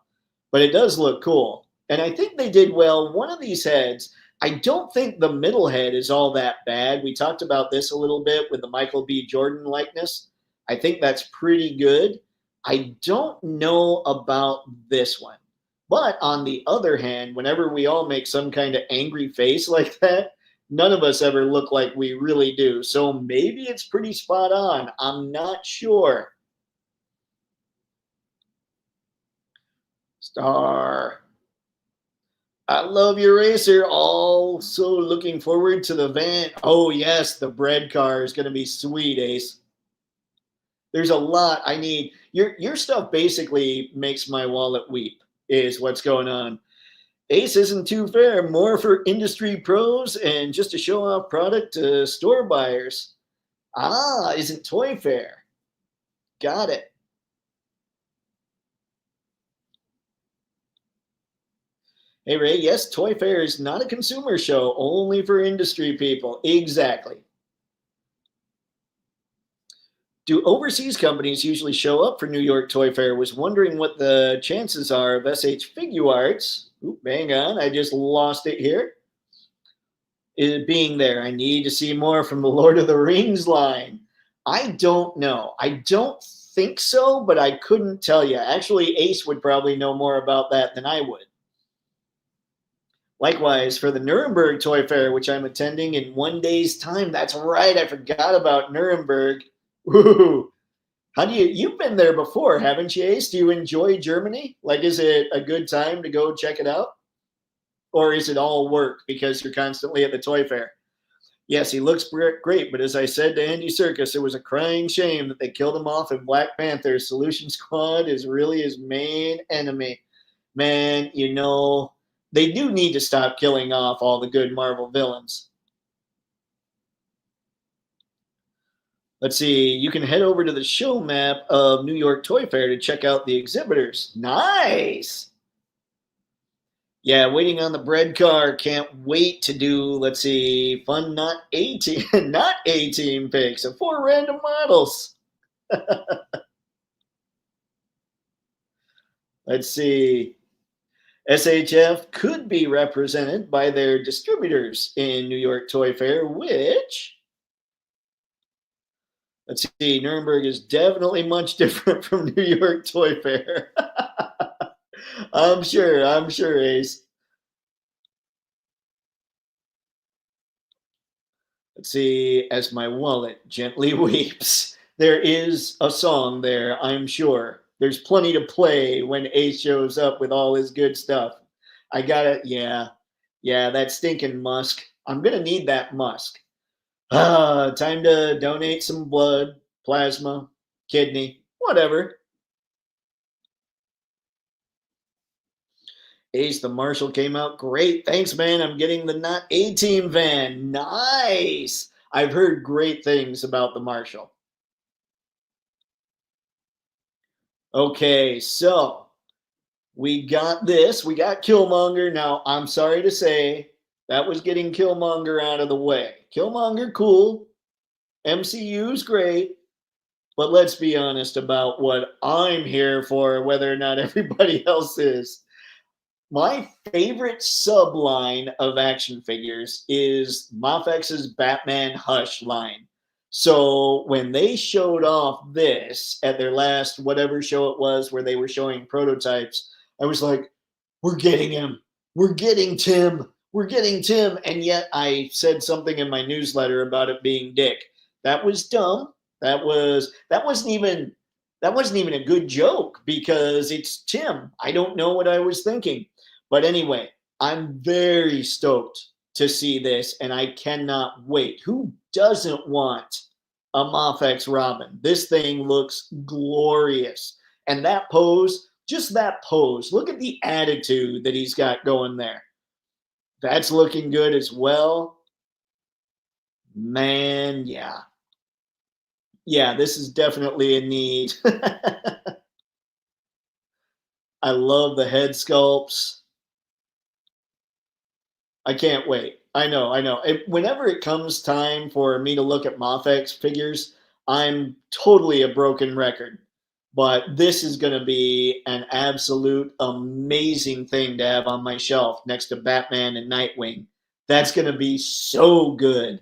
But it does look cool. And I think they did well. One of these heads, I don't think the middle head is all that bad. We talked about this a little bit with the Michael B. Jordan likeness. I think that's pretty good. I don't know about this one. But on the other hand, whenever we all make some kind of angry face like that, none of us ever look like we really do. So maybe it's pretty spot on. I'm not sure. Star. I love your racer. Also looking forward to the van. Oh yes, the bread car is going to be sweet, Ace. There's a lot I need. Your stuff basically makes my wallet weep. Is what's going on. Ace isn't too fair. More for industry pros and just to show off product to store buyers. Ah, isn't Toy Fair? Got it. Hey Ray, yes, Toy Fair is not a consumer show, only for industry people. Exactly. Do overseas companies usually show up for New York Toy Fair? Was wondering what the chances are of SH Figuarts. Oop, hang on, I just lost it here. It being there. I need to see more from the Lord of the Rings line. I don't know. I don't think so, but I couldn't tell you. Actually, Ace would probably know more about that than I would. Likewise, for the Nuremberg Toy Fair, which I'm attending in 1 day's time. That's right. I forgot about Nuremberg. Woo. How do you've been there before, haven't you, Ace? Do you enjoy Germany? Like, is it a good time to go check it out? Or is it all work because you're constantly at the toy fair? Yes, he looks great, but as I said to Andy Serkis, it was a crying shame that they killed him off in Black Panther. Solution Squad is really his main enemy. Man, they do need to stop killing off all the good Marvel villains. Let's see, you can head over to the show map of New York Toy Fair to check out the exhibitors. Nice. Yeah, waiting on the bread car. Can't wait to do, let's see, fun not A team, not A team picks of 4 random models. Let's see. SHF could be represented by their distributors in New York Toy Fair, which, let's see, Nuremberg is definitely much different from New York Toy Fair. I'm sure, Ace. Let's see, as my wallet gently weeps. There is a song there, I'm sure. There's plenty to play when Ace shows up with all his good stuff. I got it. Yeah. Yeah, that stinking musk. I'm going to need that musk. Ah, time to donate some blood, plasma, kidney, whatever. Ace, the Marshall came out great. Thanks, man. I'm getting the not A team van. Nice. I've heard great things about the Marshall. Okay, so we got this. We got Killmonger. Now, I'm sorry to say that was getting Killmonger out of the way. Killmonger, cool. MCU's great. But let's be honest about what I'm here for, whether or not everybody else is. My favorite subline of action figures is MAFEX'S Batman Hush line. So when they showed off this at their last whatever show it was where they were showing prototypes, I was like, we're getting him. We're getting Tim. We're getting Tim. And yet I said something in my newsletter about it being Dick. That was dumb. That wasn't even a good joke because it's Tim. I don't know what I was thinking. But anyway, I'm very stoked to see this, and I cannot wait. Who doesn't want a MAFEX'S Robin? This thing looks glorious. And that pose, just that pose, look at the attitude that he's got going there. That's looking good as well. Man, yeah. Yeah, this is definitely a need. I love the head sculpts. I can't wait. I know, I know. Whenever it comes time for me to look at MAFEX figures, I'm totally a broken record. But this is going to be an absolute amazing thing to have on my shelf next to Batman and Nightwing. That's going to be so good.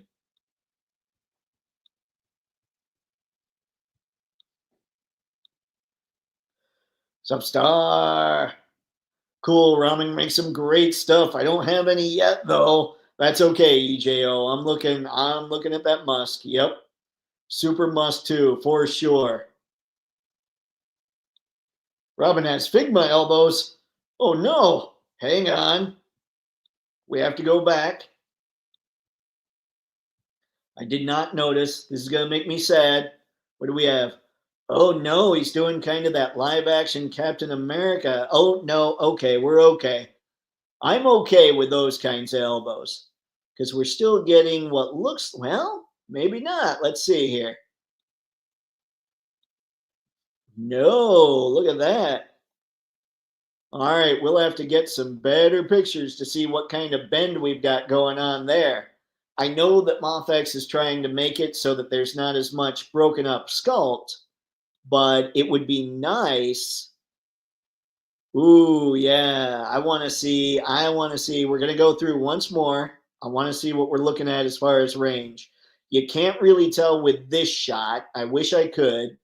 Substar. Cool. Ramen makes some great stuff. I don't have any yet though. That's okay, EJO. I'm looking at that musk. Yep. Super musk too, for sure. Robin has Figma elbows. Oh no. Hang on. We have to go back. I did not notice. This is going to make me sad. What do we have? Oh no, he's doing kind of that live action Captain America. Oh no, okay, we're okay. I'm okay with those kinds of elbows because we're still getting what looks, well, maybe not. Let's see here. No, look at that. All right, we'll have to get some better pictures to see what kind of bend we've got going on there. I know that MAFEX'S is trying to make it so that there's not as much broken up sculpt, but it would be nice. Ooh, yeah, I want to see. We're going to go through once more. I want to see what we're looking at as far as range. You can't really tell with this shot. I wish I could.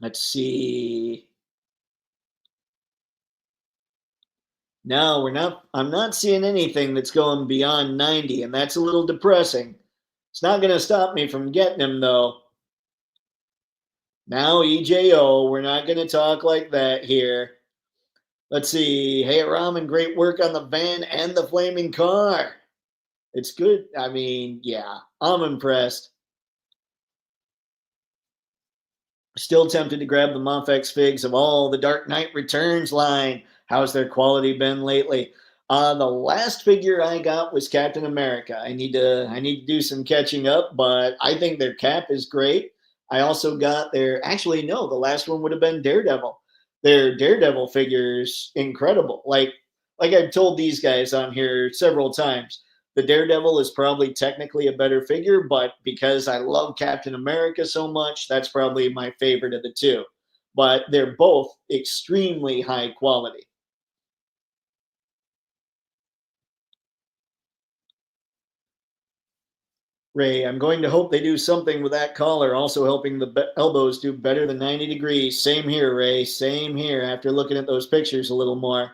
Let's see. No, I'm not seeing anything that's going beyond 90, and that's a little depressing. It's not going to stop me from getting him, though. Now, EJO, we're not going to talk like that here. Let's see. Hey, Ramen, great work on the van and the flaming car. It's good. I mean, yeah, I'm impressed. Still tempted to grab the MAFEX'S figs of all the Dark Knight Returns line. How's their quality been lately? The last figure I got was Captain America. I need to do some catching up, but I think their cap is great. I also got their, actually no, the last one would have been Daredevil. Their Daredevil figures incredible. Like I've told these guys on here several times, the Daredevil is probably technically a better figure, but because I love Captain America so much, that's probably my favorite of the two. But they're both extremely high quality. Ray, I'm going to hope they do something with that collar, also helping the elbows do better than 90 degrees. Same here, Ray. Same here after looking at those pictures a little more.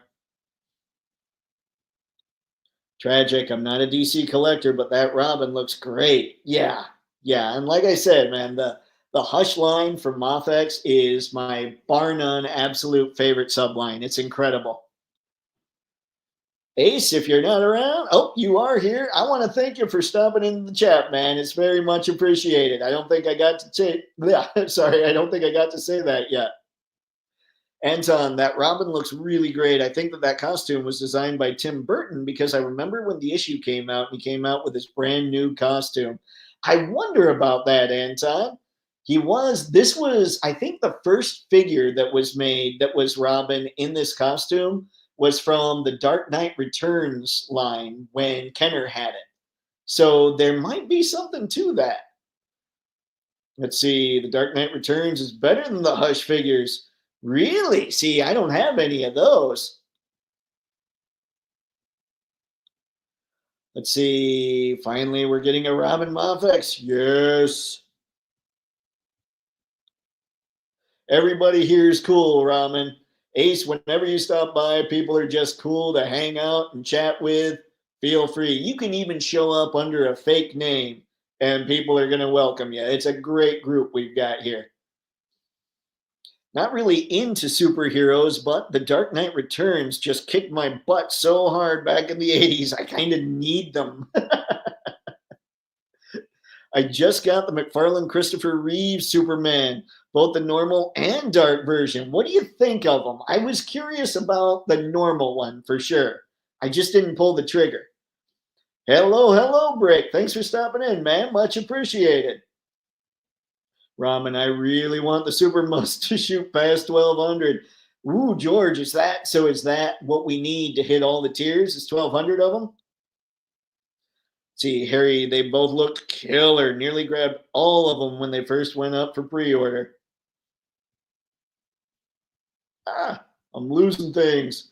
Tragic. I'm not a DC collector, but that Robin looks great. Yeah. Yeah. And like I said, man, the Hush line from MAFEX'S is my bar none absolute favorite subline. It's incredible. Ace, if you're not around, oh, you are here. I want to thank you for stopping in the chat, man. It's very much appreciated. I don't think I got to say, yeah, sorry, I don't think I got to say that yet. Anton, that Robin looks really great. I think that that costume was designed by Tim Burton because I remember when the issue came out, he came out with his brand new costume. I wonder about that, Anton. This was, I think the first figure that was made that was Robin in this costume was from the Dark Knight Returns line when Kenner had it. So there might be something to that. Let's see. The Dark Knight Returns is better than the Hush figures. Really? See, I don't have any of those. Let's see. Finally, we're getting a Robin MAFEX'S. Yes. Everybody here is cool, Ramen. Ace, whenever you stop by, people are just cool to hang out and chat with. Feel free. You can even show up under a fake name and people are going to welcome you. It's a great group we've got here. Not really into superheroes, but The Dark Knight Returns just kicked my butt so hard back in the 80s. I kind of need them. I just got the McFarlane Christopher Reeve Superman, both the normal and dark version. What do you think of them? I was curious about the normal one for sure. I just didn't pull the trigger. Hello, Brick. Thanks for stopping in, man. Much appreciated. Ramen, I really want the Super Must to shoot past 1200. Ooh, George, is that what we need to hit all the tiers? Is 1200 of them? See, Harry, they both looked killer. Nearly grabbed all of them when they first went up for pre-order. I'm losing things.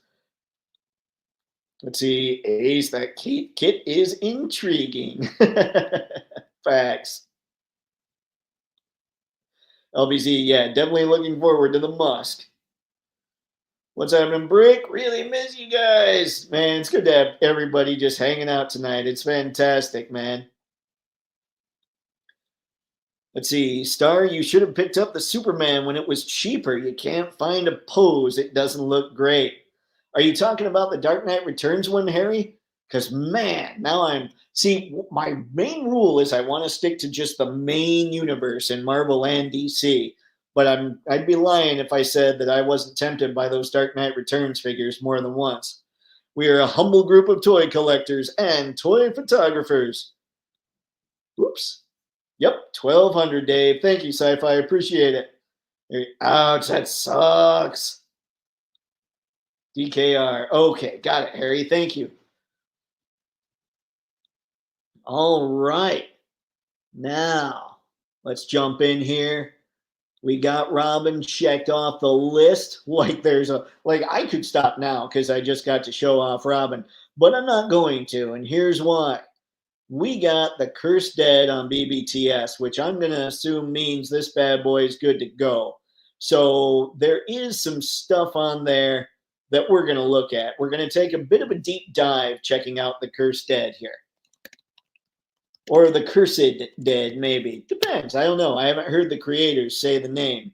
Let's see, Ace, that kit is intriguing. Facts. LBZ, yeah, definitely looking forward to the Musk. What's happening, Brick? Really miss you guys. Man, it's good to have everybody just hanging out tonight. It's fantastic, man. Let's see. Star, you should have picked up the Superman when it was cheaper. You can't find a pose. It doesn't look great. Are you talking about the Dark Knight Returns one, Harry? Because man, now see, my main rule is I want to stick to just the main universe in Marvel and DC. But I'd be lying if I said that I wasn't tempted by those Dark Knight Returns figures more than once. We are a humble group of toy collectors and toy photographers. Oops. Yep, 1200, Dave. Thank you, Sci-Fi. Appreciate it. Ouch, that sucks. DKR. Okay, got it, Harry. Thank you. All right. Now, let's jump in here. We got Robin checked off the list. Like I could stop now because I just got to show off Robin, but I'm not going to. And here's why. We got the Cursed Dead on BBTS, which I'm going to assume means this bad boy is good to go. So there is some stuff on there that we're going to look at. We're going to take a bit of a deep dive checking out the Cursed Dead here. Or the Cursed Dead, maybe. Depends. I don't know. I haven't heard the creators say the name.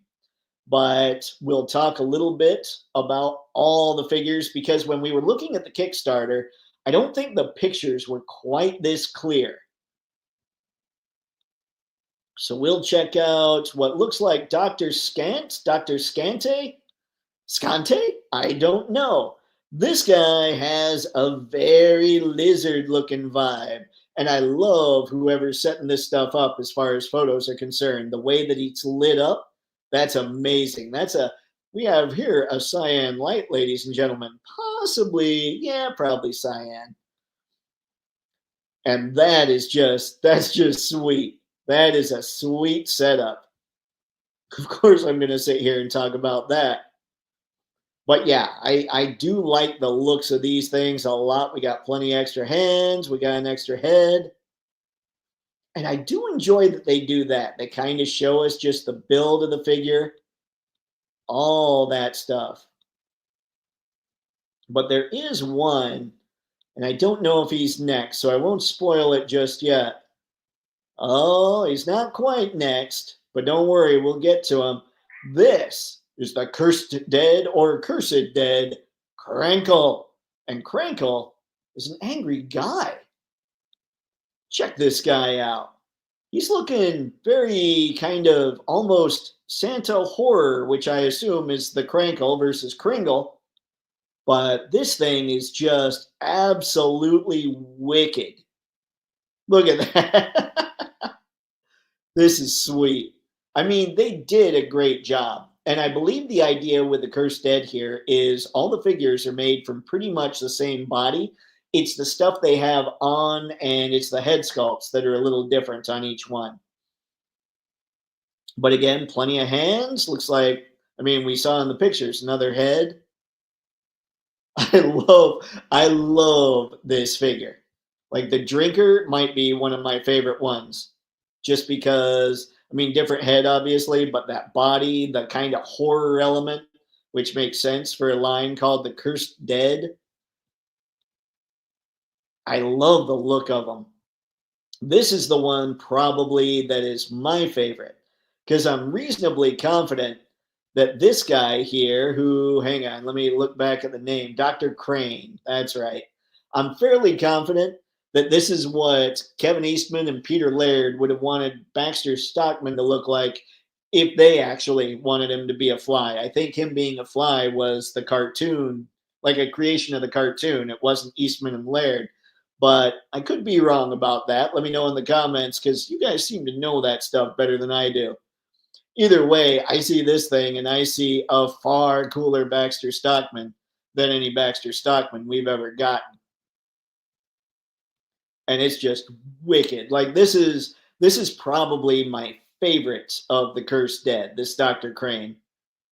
But we'll talk a little bit about all the figures because when we were looking at the Kickstarter, I don't think the pictures were quite this clear. So we'll check out what looks like Dr. Scante? I don't know. This guy has a very lizard-looking vibe. And I love whoever's setting this stuff up as far as photos are concerned. The way that it's lit up, that's amazing. We have here a cyan light, ladies and gentlemen. Possibly, yeah, probably cyan. And that's just sweet. That is a sweet setup. Of course, I'm going to sit here and talk about that. But yeah, I do like the looks of these things a lot. We got plenty extra hands. We got an extra head. And I do enjoy that they do that. They kind of show us just the build of the figure. All that stuff. But there is one, and I don't know if he's next, so I won't spoil it just yet. Oh, he's not quite next, but don't worry, we'll get to him. This is the Cursed Dead or Cursed Dead Crankle. And Crankle is an angry guy. Check this guy out. He's looking very kind of almost Santa horror, which I assume is the Crankle versus Kringle. But this thing is just absolutely wicked. Look at that. This is sweet. I mean, they did a great job. And I believe the idea with the Cursed Dead here is all the figures are made from pretty much the same body. It's the stuff they have on, and it's the head sculpts that are a little different on each one. But again, plenty of hands. Looks like, I mean, we saw in the pictures, another head. I love this figure. Like the Drinker might be one of my favorite ones. Just because, I mean, different head, obviously, but that body, the kind of horror element, which makes sense for a line called the Cursed Dead. I love the look of them. This is the one probably that is my favorite because I'm reasonably confident that this guy here who, hang on, let me look back at the name, Dr. Crane, that's right. I'm fairly confident that this is what Kevin Eastman and Peter Laird would have wanted Baxter Stockman to look like if they actually wanted him to be a fly. I think him being a fly was the cartoon, like a creation of the cartoon. It wasn't Eastman and Laird. But I could be wrong about that. Let me know in the comments because you guys seem to know that stuff better than I do. Either way, I see this thing and I see a far cooler Baxter Stockman than any Baxter Stockman we've ever gotten. And it's just wicked. Like this is probably my favorite of the Cursed Dead, this Dr. Crane.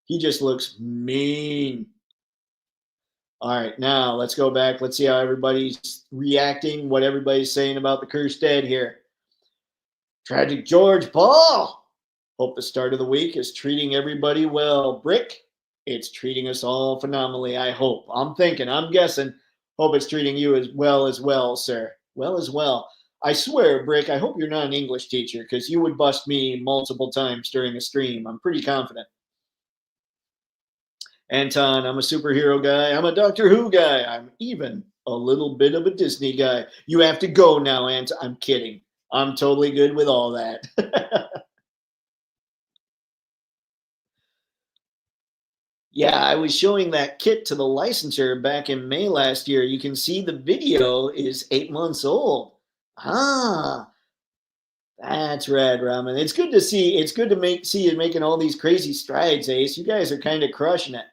He just looks mean. All right, now let's go back. Let's see how everybody's reacting, what everybody's saying about the Cursed Dead here. Tragic George Paul. Hope the start of the week is treating everybody well. Brick, it's treating us all phenomenally, I hope. I'm guessing. Hope it's treating you as well, sir. Well as well. I swear, Brick, I hope you're not an English teacher because you would bust me multiple times during a stream. I'm pretty confident. Anton, I'm a superhero guy. I'm a Doctor Who guy. I'm even a little bit of a Disney guy. You have to go now, Anton. I'm kidding. I'm totally good with all that. Yeah, I was showing that kit to the licensor back in May last year. You can see the video is 8 months old. Ah, that's rad, Ramen. It's good to see. It's good to see you making all these crazy strides, Ace. You guys are kind of crushing it.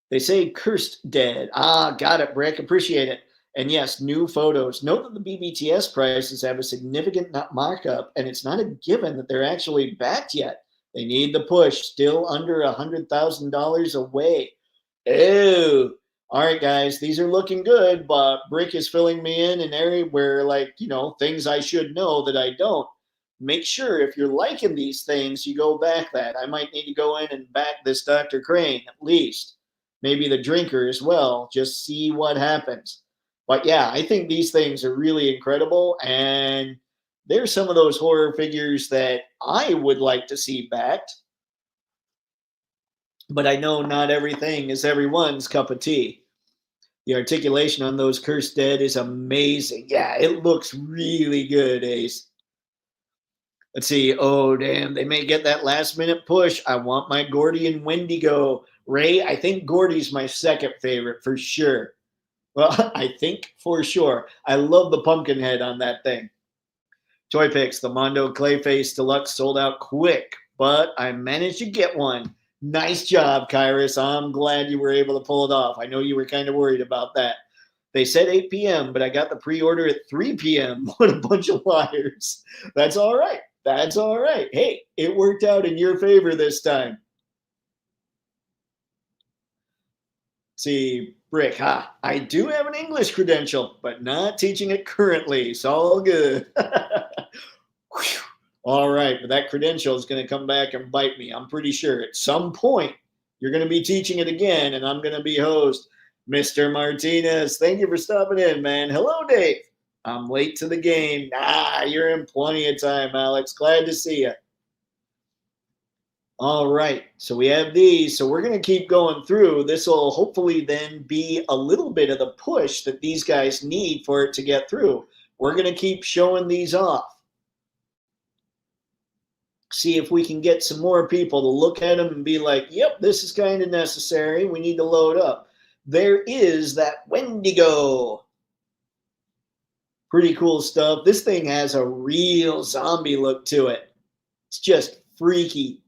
They say cursed dead. Ah, got it, Brick. Appreciate it. And yes, new photos. Note that the BBTS prices have a significant markup, and it's not a given that they're actually backed yet. They need the push, still under $100,000 away. Oh, all right, guys, these are looking good, but Brick is filling me in an area where, like, things I should know that I don't. Make sure if you're liking these things, you go back that. I might need to go in and back this Dr. Crane at least. Maybe the drinker as well. Just see what happens. But yeah, I think these things are really incredible. And there's some of those horror figures that I would like to see backed. But I know not everything is everyone's cup of tea. The articulation on those cursed dead is amazing. Yeah, it looks really good, Ace. Let's see. Oh, damn. They may get that last minute push. I want my Gordy and Wendigo. Ray, I think Gordy's my second favorite for sure. Well, I think for sure. I love the pumpkin head on that thing. Toypixx, the Mondo Clayface Deluxe sold out quick, but I managed to get one. Nice job, Kyrus. I'm glad you were able to pull it off. I know you were kind of worried about that. They said 8 p.m., but I got the pre-order at 3 p.m. What a bunch of liars. That's all right. That's all right. Hey, it worked out in your favor this time. See, Brick, I do have an English credential, but not teaching it currently. It's all good. All right, but that credential is going to come back and bite me. I'm pretty sure at some point you're going to be teaching it again, and I'm going to be host. Mr. Martinez, thank you for stopping in, man. Hello, Dave. I'm late to the game. You're in plenty of time, Alex. Glad to see you. All right, so we have these. So we're going to keep going through. This will hopefully then be a little bit of the push that these guys need for it to get through. We're going to keep showing these off. See if we can get some more people to look at them and be like, yep, this is kind of necessary. We need to load up. There is that Wendigo. Pretty cool stuff. This thing has a real zombie look to it. It's just freaky.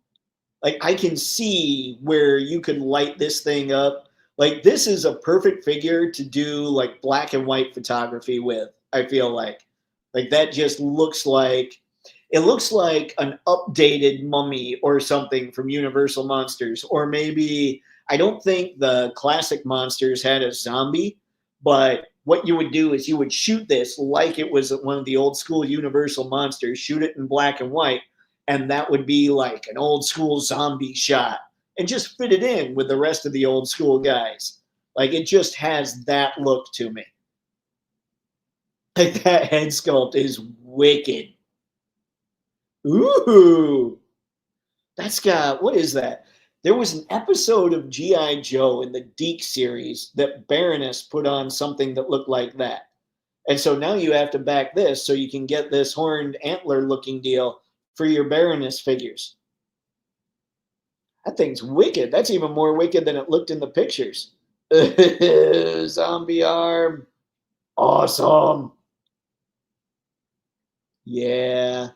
Like, I can see where you could light this thing up. Like, this is a perfect figure to do, like, black and white photography with, I feel like. Like, that just looks like... It looks like an updated Mummy or something from Universal Monsters. Or maybe... I don't think the classic Monsters had a zombie, but what you would do is you would shoot this like it was one of the old school Universal Monsters, shoot it in black and white, and that would be like an old school zombie shot, and just fit it in with the rest of the old school guys. Like, it just has that look to me. Like, that head sculpt is wicked. Ooh, that's got, what is that? There was an episode of G.I. Joe in the Deke series that Baroness put on something that looked like that. And so now you have to back this so you can get this horned antler looking deal for your Baroness figures. That thing's wicked. That's even more wicked than it looked in the pictures. Zombie arm. Awesome. Yeah.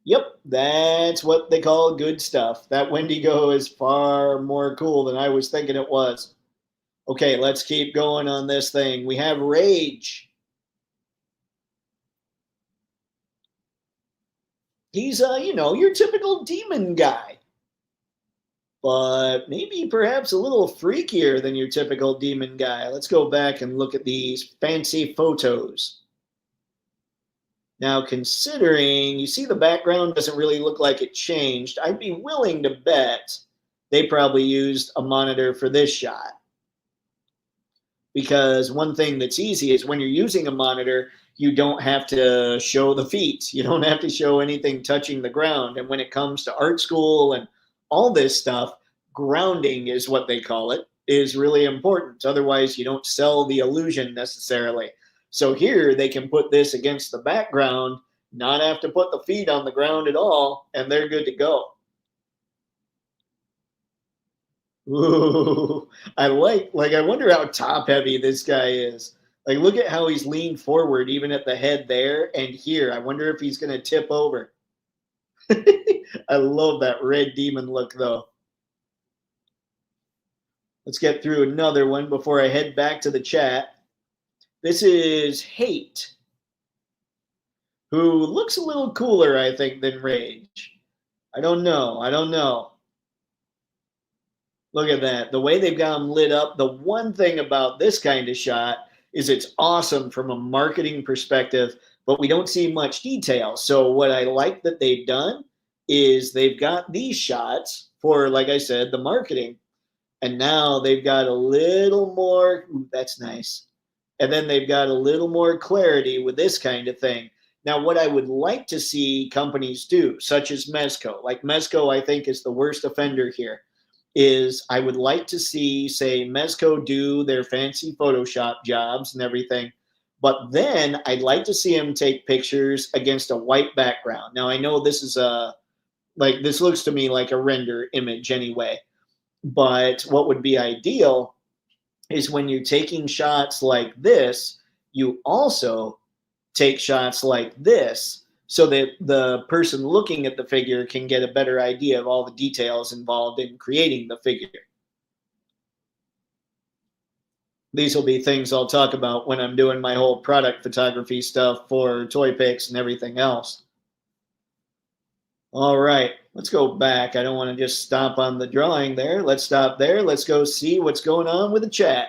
Yep, that's what they call good stuff. That Wendigo is far more cool than I was thinking it was. Okay, let's keep going on this thing. We have Rage. He's, your typical demon guy. But maybe perhaps a little freakier than your typical demon guy. Let's go back and look at these fancy photos. Now, considering, you see the background doesn't really look like it changed, I'd be willing to bet they probably used a monitor for this shot. Because one thing that's easy is when you're using a monitor, you don't have to show the feet. You don't have to show anything touching the ground. And when it comes to art school and all this stuff, grounding is what they call it, is really important. Otherwise, you don't sell the illusion necessarily. So here they can put this against the background, not have to put the feet on the ground at all, and they're good to go. Ooh, I wonder how top heavy this guy is. Like, look at how he's leaned forward, even at the head there and here. I wonder if he's going to tip over. I love that red demon look, though. Let's get through another one before I head back to the chat. This is Hate, who looks a little cooler, I think, than Rage. I don't know. I don't know. Look at that. The way they've got them lit up. The one thing about this kind of shot is it's awesome from a marketing perspective, but we don't see much detail. So what I like that they've done is they've got these shots for, like I said, the marketing. And now they've got a little more. Ooh, that's nice. And then they've got a little more clarity with this kind of thing. Now, what I would like to see companies do, such as Mezco, like Mezco, I think is the worst offender here, is I would like to see, say, Mezco do their fancy Photoshop jobs and everything, but then I'd like to see them take pictures against a white background. Now, I know this is this looks to me like a render image anyway, but what would be ideal is when you're taking shots like this, you also take shots like this so that the person looking at the figure can get a better idea of all the details involved in creating the figure. These will be things I'll talk about when I'm doing my whole product photography stuff for Toypixx and everything else. All right, let's go back. I don't want to just stop on the drawing there. Let's stop there. Let's go see what's going on with the chat.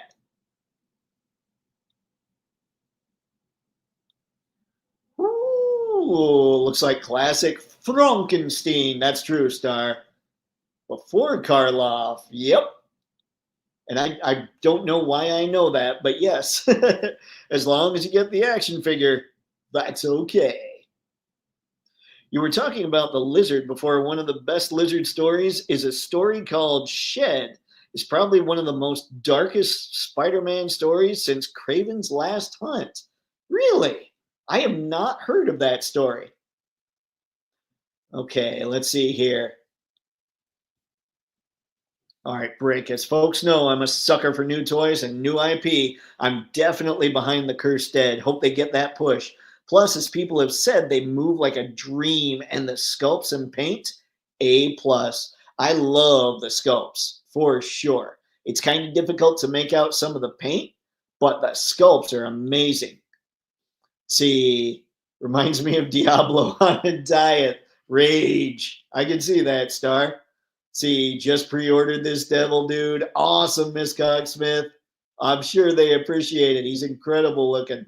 Ooh, looks like classic Frankenstein. That's true, Star. Before Karloff. Yep. And I don't know why I know that, but yes. As long as you get the action figure, that's okay. You were talking about the lizard before. One of the best lizard stories is a story called Shed. It's probably one of the most darkest Spider-Man stories since Kraven's Last Hunt. Really? I have not heard of that story. Okay, let's see here. All right, break. As folks know, I'm a sucker for new toys and new IP. I'm definitely behind the Cursed Dead. Hope they get that push. Plus, as people have said, they move like a dream, and the sculpts and paint, A+. I love the sculpts, for sure. It's kind of difficult to make out some of the paint, but the sculpts are amazing. See, reminds me of Diablo on a diet. Rage. I can see that, Star. See, just pre-ordered this devil, dude. Awesome, Miss Cogsmith. I'm sure they appreciate it. He's incredible looking.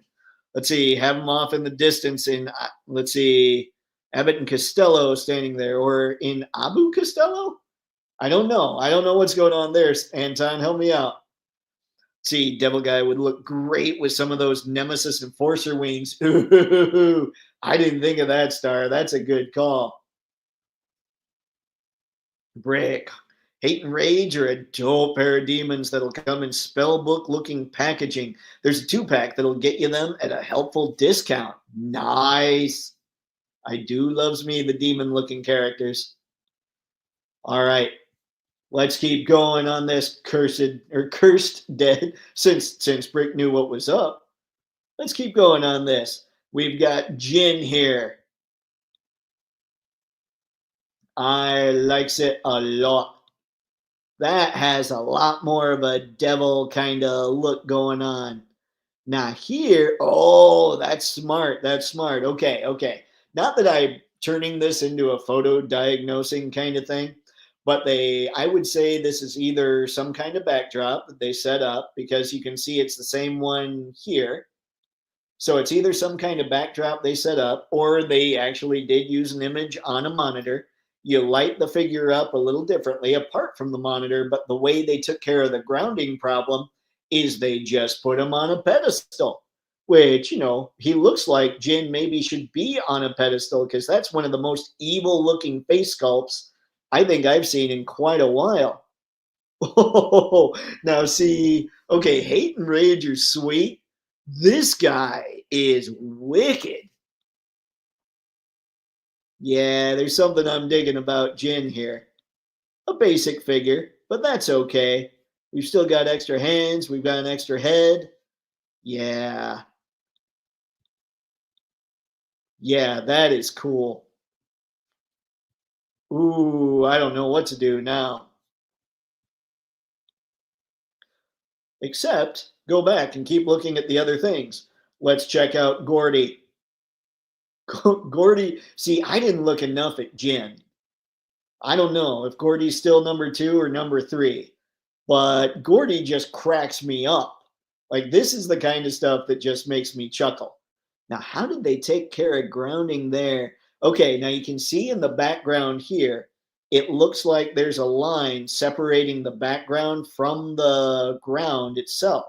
Let's see, have him off in the distance in, let's see, Abbott and Costello standing there, or in Abu Costello? I don't know. I don't know what's going on there. Anton, help me out. See, Devil Guy would look great with some of those Nemesis Enforcer wings. Ooh, I didn't think of that, Star. That's a good call. Brick. Hate and Rage are a dope pair of demons that'll come in spellbook looking packaging. There's a 2-pack that'll get you them at a helpful discount. Nice. I do loves me the demon looking characters. All right. Let's keep going on this Cursed Dead since Brick knew what was up. Let's keep going on this. We've got Jin here. I likes it a lot. That has a lot more of a devil kind of look going on. Now here, oh, that's smart. That's smart. Okay, okay. Not that I'm turning this into a photo diagnosing kind of thing, but I would say this is either some kind of backdrop that they set up, because you can see it's the same one here. So it's either some kind of backdrop they set up, or they actually did use an image on a monitor. You light the figure up a little differently apart from the monitor, but the way they took care of the grounding problem is they just put them on a pedestal. which, he looks like Jin maybe should be on a pedestal because that's one of the most evil looking face sculpts I think I've seen in quite a while. Oh, now see, okay, hate and rage are sweet. This guy is wicked. Yeah, there's something I'm digging about Jin here. A basic figure, but that's okay. We've still got extra hands, we've got an extra head. Yeah, yeah, that is cool. Ooh, I don't know what to do now. Except go back and keep looking at the other things. Let's check out Gordy. Gordy, see, I didn't look enough at Jin. I don't know if Gordy's still number two or number three, but Gordy just cracks me up. Like, this is the kind of stuff that just makes me chuckle. Now, how did they take care of grounding there? Okay, now you can see in the background here, it looks like there's a line separating the background from the ground itself.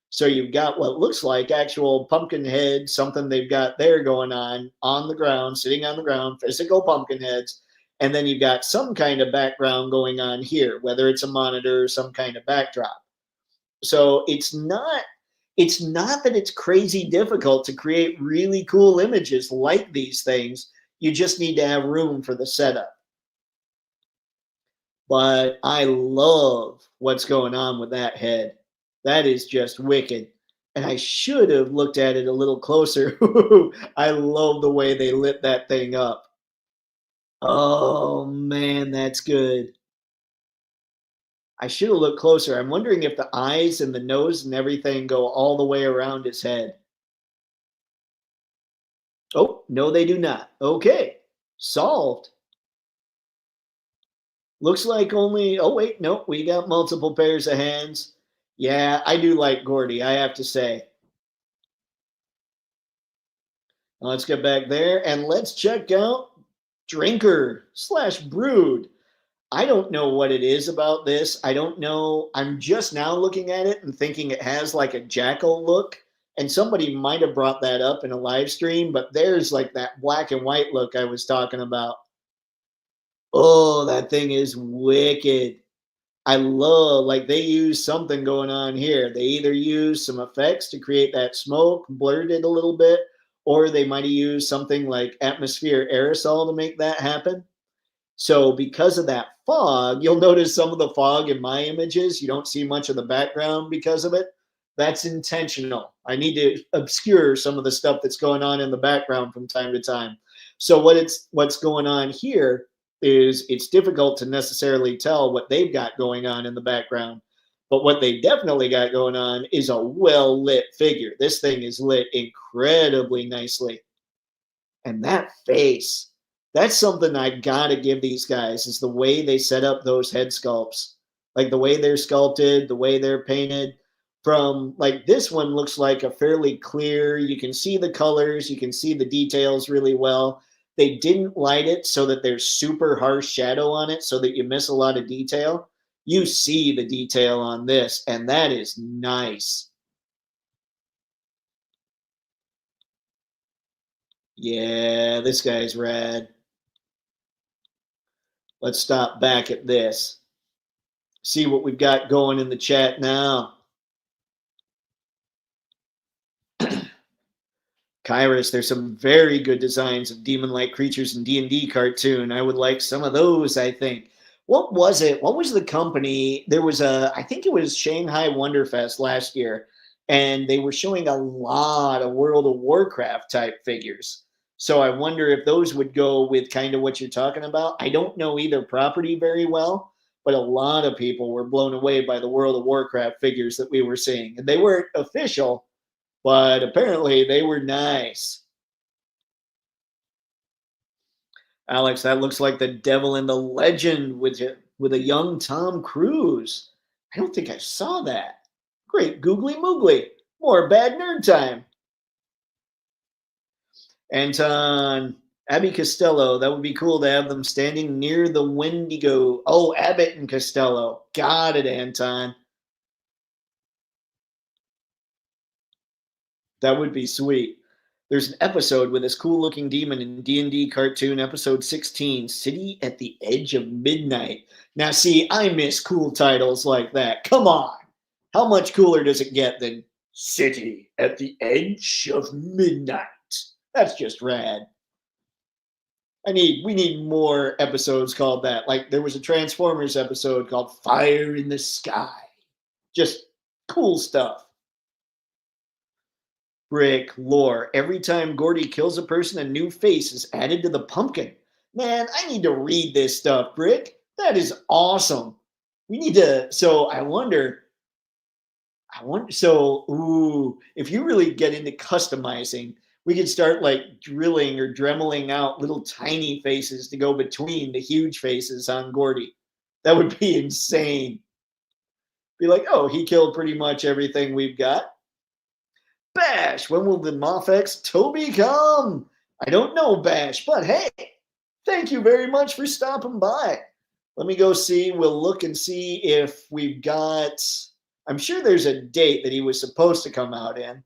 So you've got what looks like actual pumpkin head, something they've got there going on the ground, sitting on the ground, physical pumpkin heads. And then you've got some kind of background going on here, whether it's a monitor or some kind of backdrop. So it's not that it's crazy difficult to create really cool images like these things. You just need to have room for the setup. But I love what's going on with that head. That is just wicked. And I should have looked at it a little closer. I love the way they lit that thing up. Oh man, that's good. I should have looked closer. I'm wondering if the eyes and the nose and everything go all the way around his head. Oh, no, they do not. Okay, solved. Looks like only, oh, wait, nope, we got multiple pairs of hands. Yeah, I do like Gordy, I have to say. Now let's get back there and let's check out Drinker slash Brood. I don't know what it is about this. I don't know. I'm just now looking at it and thinking it has like a jackal look. And somebody might have brought that up in a live stream, but there's like that black and white look I was talking about. Oh, that thing is wicked. I love, like, they use something going on here. They either use some effects to create that smoke, blurred it a little bit, or they might have used something like atmosphere aerosol to make that happen. So because of that fog, you'll notice some of the fog in my images. You don't see much of the background because of it. That's intentional. I need to obscure some of the stuff that's going on in the background from time to time. So what's going on here is it's difficult to necessarily tell what they've got going on in the background. But what they definitely got going on is a well lit figure. This thing is lit incredibly nicely. And that face, that's something I gotta give these guys is the way they set up those head sculpts. Like the way they're sculpted, the way they're painted. From like this one looks like a fairly clear, you can see the colors, you can see the details really well. They didn't light it so that there's super harsh shadow on it so that you miss a lot of detail. You see the detail on this, and that is nice. Yeah, this guy's rad. Let's stop back at this. See what we've got going in the chat now. Kairos, there's some very good designs of demon-like creatures in D&D cartoon. I would like some of those, I think. What was it? What was the company? There was I think it was Shanghai Wonderfest last year, and they were showing a lot of World of Warcraft type figures. So I wonder if those would go with kind of what you're talking about. I don't know either property very well, but a lot of people were blown away by the World of Warcraft figures that we were seeing. And they weren't official, but apparently they were nice. Alex, that looks like the devil in the legend with a young Tom Cruise. I don't think I saw that. Great googly moogly. More bad nerd time. Anton, Abby Costello. That would be cool to have them standing near the Wendigo. Oh, Abbott and Costello. Got it, Anton. That would be sweet. There's an episode with this cool looking demon in D&D cartoon episode 16, City at the Edge of Midnight. Now see, I miss cool titles like that. Come on. How much cooler does it get than City at the Edge of Midnight? That's just rad. We need more episodes called that. Like there was a Transformers episode called Fire in the Sky. Just cool stuff. Brick lore. Every time Gordy kills a person, a new face is added to the pumpkin. Man, I need to read this stuff, Brick. That is awesome. We need to. So I wonder. So, if you really get into customizing, we could start like drilling or dremeling out little tiny faces to go between the huge faces on Gordy. That would be insane. Be like, oh, he killed pretty much everything we've got. Bash, when will the MAFEX'S Toby come? I don't know, Bash, but hey, thank you very much for stopping by. Let me go see. We'll look and see if we've got. I'm sure there's a date that he was supposed to come out in.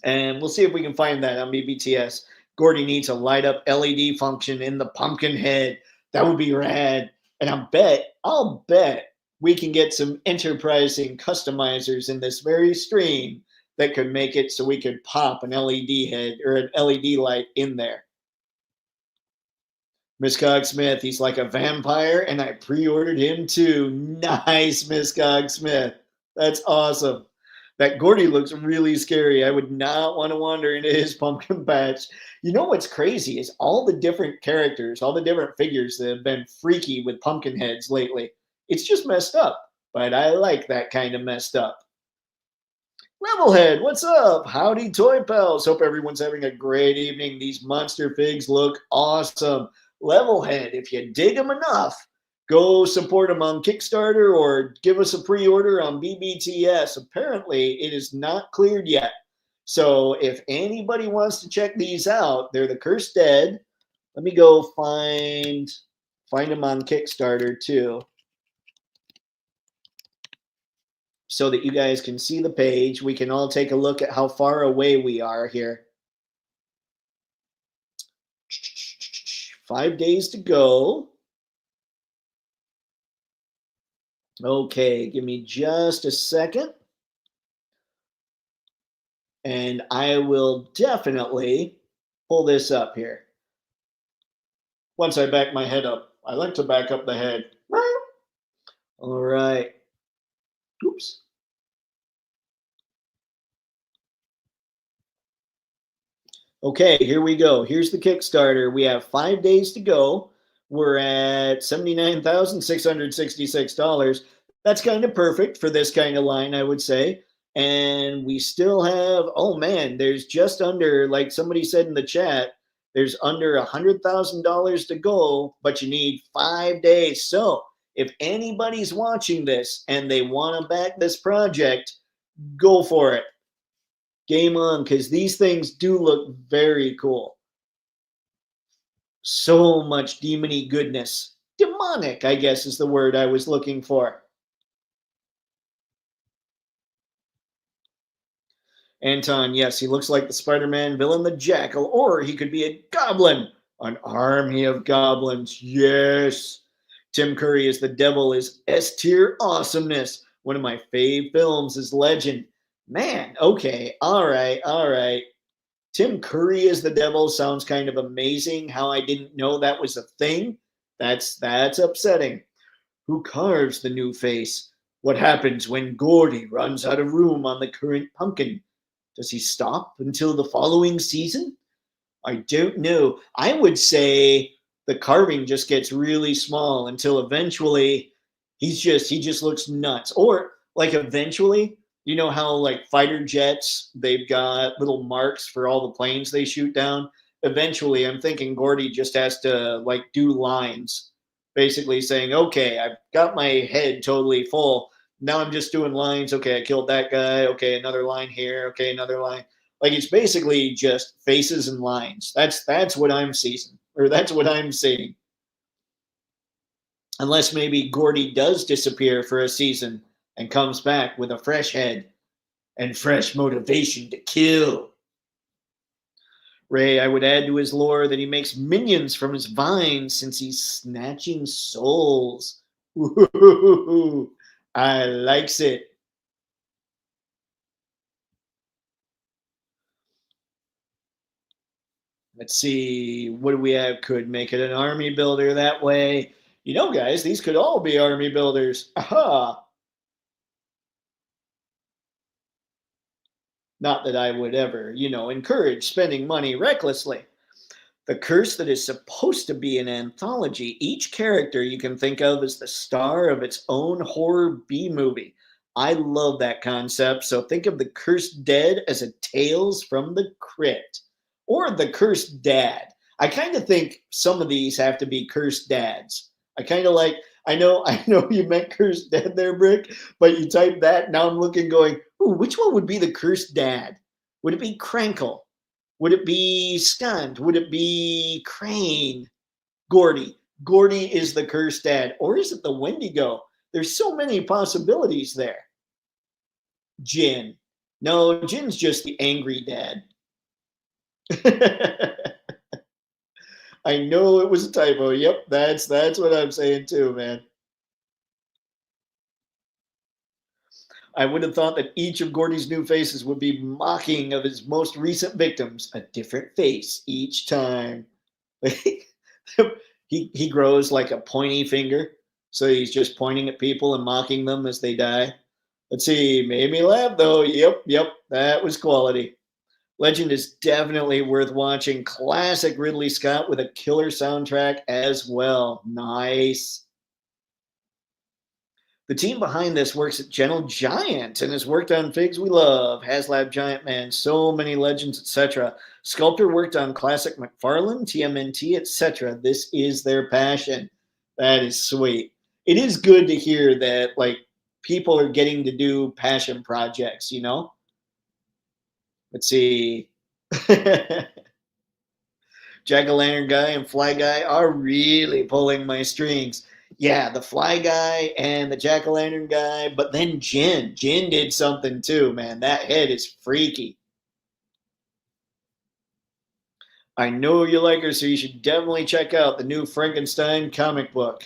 And we'll see if we can find that on BBTS. Gordy needs a light up LED function in the pumpkin head. That would be rad. And I'll bet we can get some enterprising customizers in this very stream that could make it so we could pop an LED head or an LED light in there. Miss Cogsmith, he's like a vampire, and I pre-ordered him too. Nice, Miss Cogsmith. That's awesome. That Gordy looks really scary. I would not want to wander into his pumpkin patch. You know what's crazy is all the different characters, all the different figures that have been freaky with pumpkin heads lately. It's just messed up, but I like that kind of messed up. Levelhead, what's up? Howdy, Toy Pals. Hope everyone's having a great evening. These monster figs look awesome. Levelhead, if you dig them enough, go support them on Kickstarter or give us a pre-order on BBTS. Apparently, it is not cleared yet. So if anybody wants to check these out, they're the Cursed Dead. Let me go find them on Kickstarter too, so that you guys can see the page. We can all take a look at how far away we are here. 5 days to go. Okay, give me just a second. And I will definitely pull this up here. Once I back my head up. I like to back up the head. All right. Oops. Okay, here we go. Here's the Kickstarter. We have 5 days to go. We're at $79,666. That's kind of perfect for this kind of line, I would say. And we still have, oh man, there's just under, like somebody said in the chat, there's under $100,000 to go, but you need 5 days. So if anybody's watching this and they want to back this project, go for it. Game on, because these things do look very cool. So much demony goodness. Demonic, I guess, is the word I was looking for. Anton, yes, he looks like the Spider-Man villain, the Jackal, or he could be a goblin. An army of goblins, yes. Tim Curry as the devil is S-tier awesomeness. One of my fave films is Legend. Man, okay, all right. Tim Curry as the devil sounds kind of amazing. How I didn't know that was a thing. That's upsetting. Who carves the new face? What happens when Gordy runs out of room on the current pumpkin? Does he stop until the following season? I don't know. I would say the carving just gets really small until eventually he just looks nuts. Or like eventually, you know how like fighter jets, they've got little marks for all the planes they shoot down. Eventually, I'm thinking Gordy just has to like do lines, basically saying, okay, I've got my head totally full. Now I'm just doing lines. Okay, I killed that guy. Okay, another line here. Okay, another line. Like it's basically just faces and lines. That's what I'm seeing, or that's what I'm seeing. Unless maybe Gordy does disappear for a season and comes back with a fresh head and fresh motivation to kill. Ray, I would add to his lore that he makes minions from his vines since he's snatching souls. Ooh, I likes it. Let's see, what do we have? Could make it an army builder that way. You know, guys, these could all be army builders. Aha! Not that I would ever, encourage spending money recklessly. The curse that is supposed to be an anthology, each character you can think of as the star of its own horror B movie. I love that concept. So think of the cursed dead as a Tales from the Crypt or the cursed dad. I kind of think some of these have to be cursed dads. I kind of like, I know you meant cursed dad there, Brick, but you typed that. Now I'm looking going, ooh, which one would be the cursed dad? Would it be Crankle? Would it be Skunt? Would it be Crane? Gordy. Gordy is the cursed dad. Or is it the Wendigo? There's so many possibilities there. Jin. No, Jin's just the angry dad. I know it was a typo. Yep, that's what I'm saying too, man. I would have thought that each of Gordy's new faces would be mocking of his most recent victims, a different face each time. he grows like a pointy finger, so he's just pointing at people and mocking them as they die. Let's see, made me laugh though. Yep, that was quality. Legend is definitely worth watching. Classic Ridley Scott with a killer soundtrack as well. Nice. The team behind this works at Gentle Giant and has worked on Figs We Love, HasLab Giant Man, so many legends, etc. Sculptor worked on classic McFarlane, TMNT, etc. This is their passion. That is sweet. It is good to hear that like people are getting to do passion projects, Let's see. Jack-o'-lantern guy and fly guy are really pulling my strings. Yeah, the fly guy and the jack-o'-lantern guy, but then Jin did something too, man. That head is freaky. I know you like her, so you should definitely check out the new Frankenstein comic book.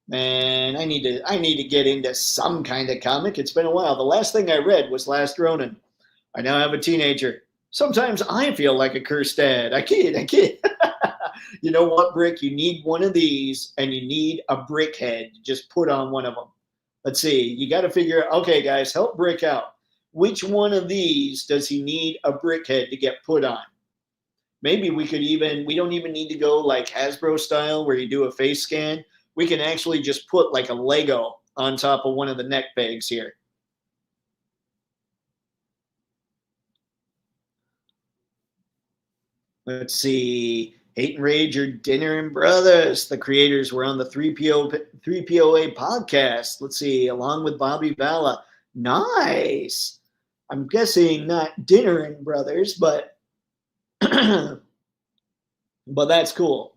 Man, I need to get into some kind of comic. It's been a while. The last thing I read was Last Ronin. I now have a teenager. Sometimes I feel like a cursed dad. I kid. You know what, Brick? You need one of these, and you need a brick head. Just put on one of them. Let's see. You got to figure out. Okay, guys, help Brick out. Which one of these does he need a brick head to get put on? Maybe we don't even need to go like Hasbro style where you do a face scan. We can actually just put like a Lego on top of one of the neck pegs here. Let's see. Hate and Rage or Dinner and Brothers. The creators were on the 3POA podcast. Let's see. Along with Bobby Bala. Nice. I'm guessing not Dinner and Brothers, but but that's cool.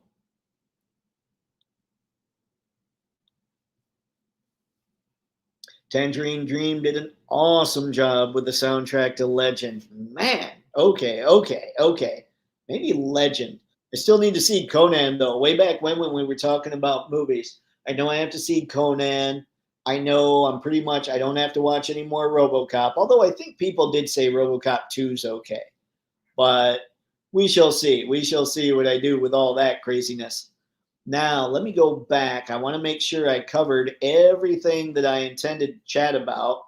Tangerine Dream did an awesome job with the soundtrack to Legend. Man, okay. Maybe Legend. I still need to see Conan though. Way back when we were talking about movies, I know I have to see Conan. I know I don't have to watch any more RoboCop. Although I think people did say RoboCop 2 is okay, but we shall see. We shall see what I do with all that craziness. Now, let me go back. I want to make sure I covered everything that I intended to chat about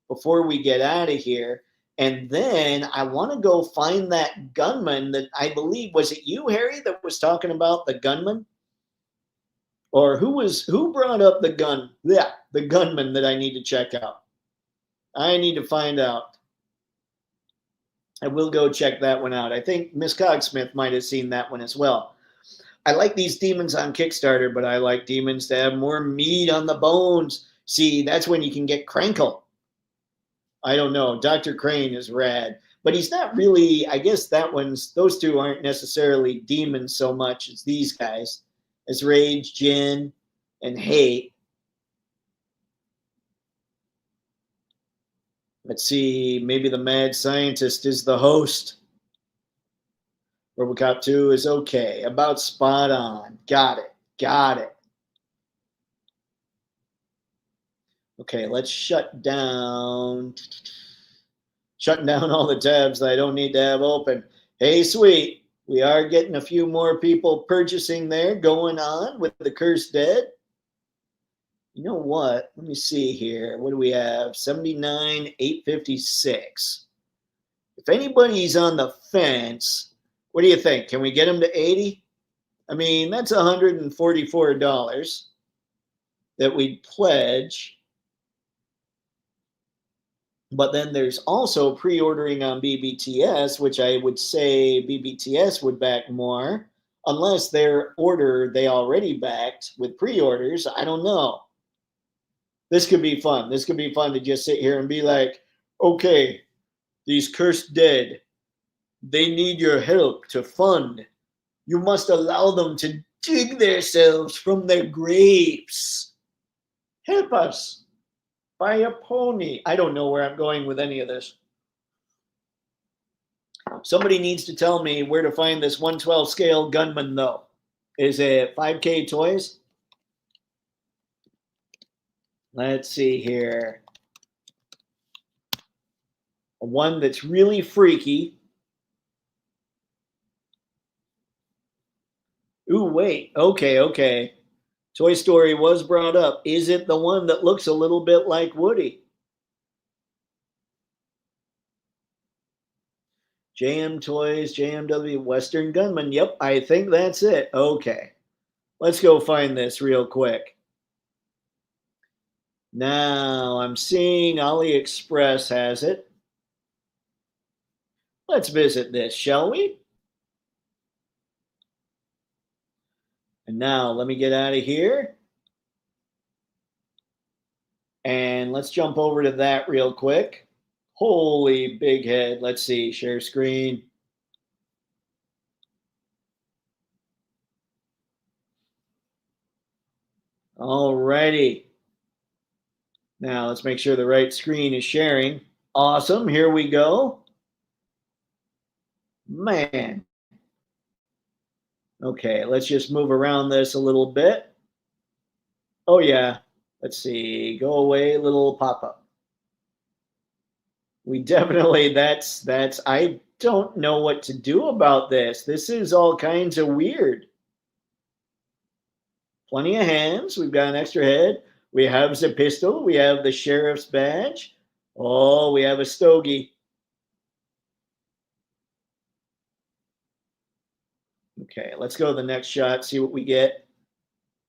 before we get out of here. And then I want to go find that gunman that I believe, was it you, Harry, that was talking about the gunman? Or who brought up the gun? Yeah, the gunman that I need to check out. I need to find out. I will go check that one out. I think Miss Cogsmith might have seen that one as well. I like these demons on Kickstarter, but I like demons to have more meat on the bones. See, that's when you can get Crankle. I don't know. Dr. Crane is rad, but he's not really. I guess those two aren't necessarily demons so much as these guys, as Rage, Jin, and Hate. Let's see, maybe the mad scientist is the host. RoboCop 2 is okay. About spot on. Got it. Got it. Okay, let's shut down. Shutting down all the tabs that I don't need to have open. Hey, sweet. We are getting a few more people purchasing there going on with the Cursed Dead. You know what? Let me see here. What do we have? 79,856. If anybody's on the fence, what do you think? Can we get them to 80? I mean, that's $144 that we'd pledge. But then there's also pre-ordering on BBTS, which I would say BBTS would back more, unless their order they already backed with pre-orders. I don't know. This could be fun. This could be fun to just sit here and be like, okay, these Cursed Dead, they need your help to fund. You must allow them to dig themselves from their graves. Help us. Buy a pony. I don't know where I'm going with any of this. Somebody needs to tell me where to find this 112 scale gunman, though. Is it 5K Toys? Let's see here. One that's really freaky. Ooh, wait. Okay. Toy Story was brought up. Is it the one that looks a little bit like Woody? JM Toys, JMW, Western Gunman. Yep, I think that's it. Okay. Let's go find this real quick. Now, I'm seeing AliExpress has it. Let's visit this, shall we? And now, let me get out of here. And let's jump over to that real quick. Holy big head. Let's see, share screen. Alrighty. Now, let's make sure the right screen is sharing. Awesome, here we go. Man. Okay, let's just move around this a little bit. Oh yeah, let's see, go away, little pop-up. We definitely, I don't know what to do about this. This is all kinds of weird. Plenty of hands, we've got an extra head. We have the pistol, we have the sheriff's badge. Oh, we have a stogie. Okay, let's go to the next shot, see what we get.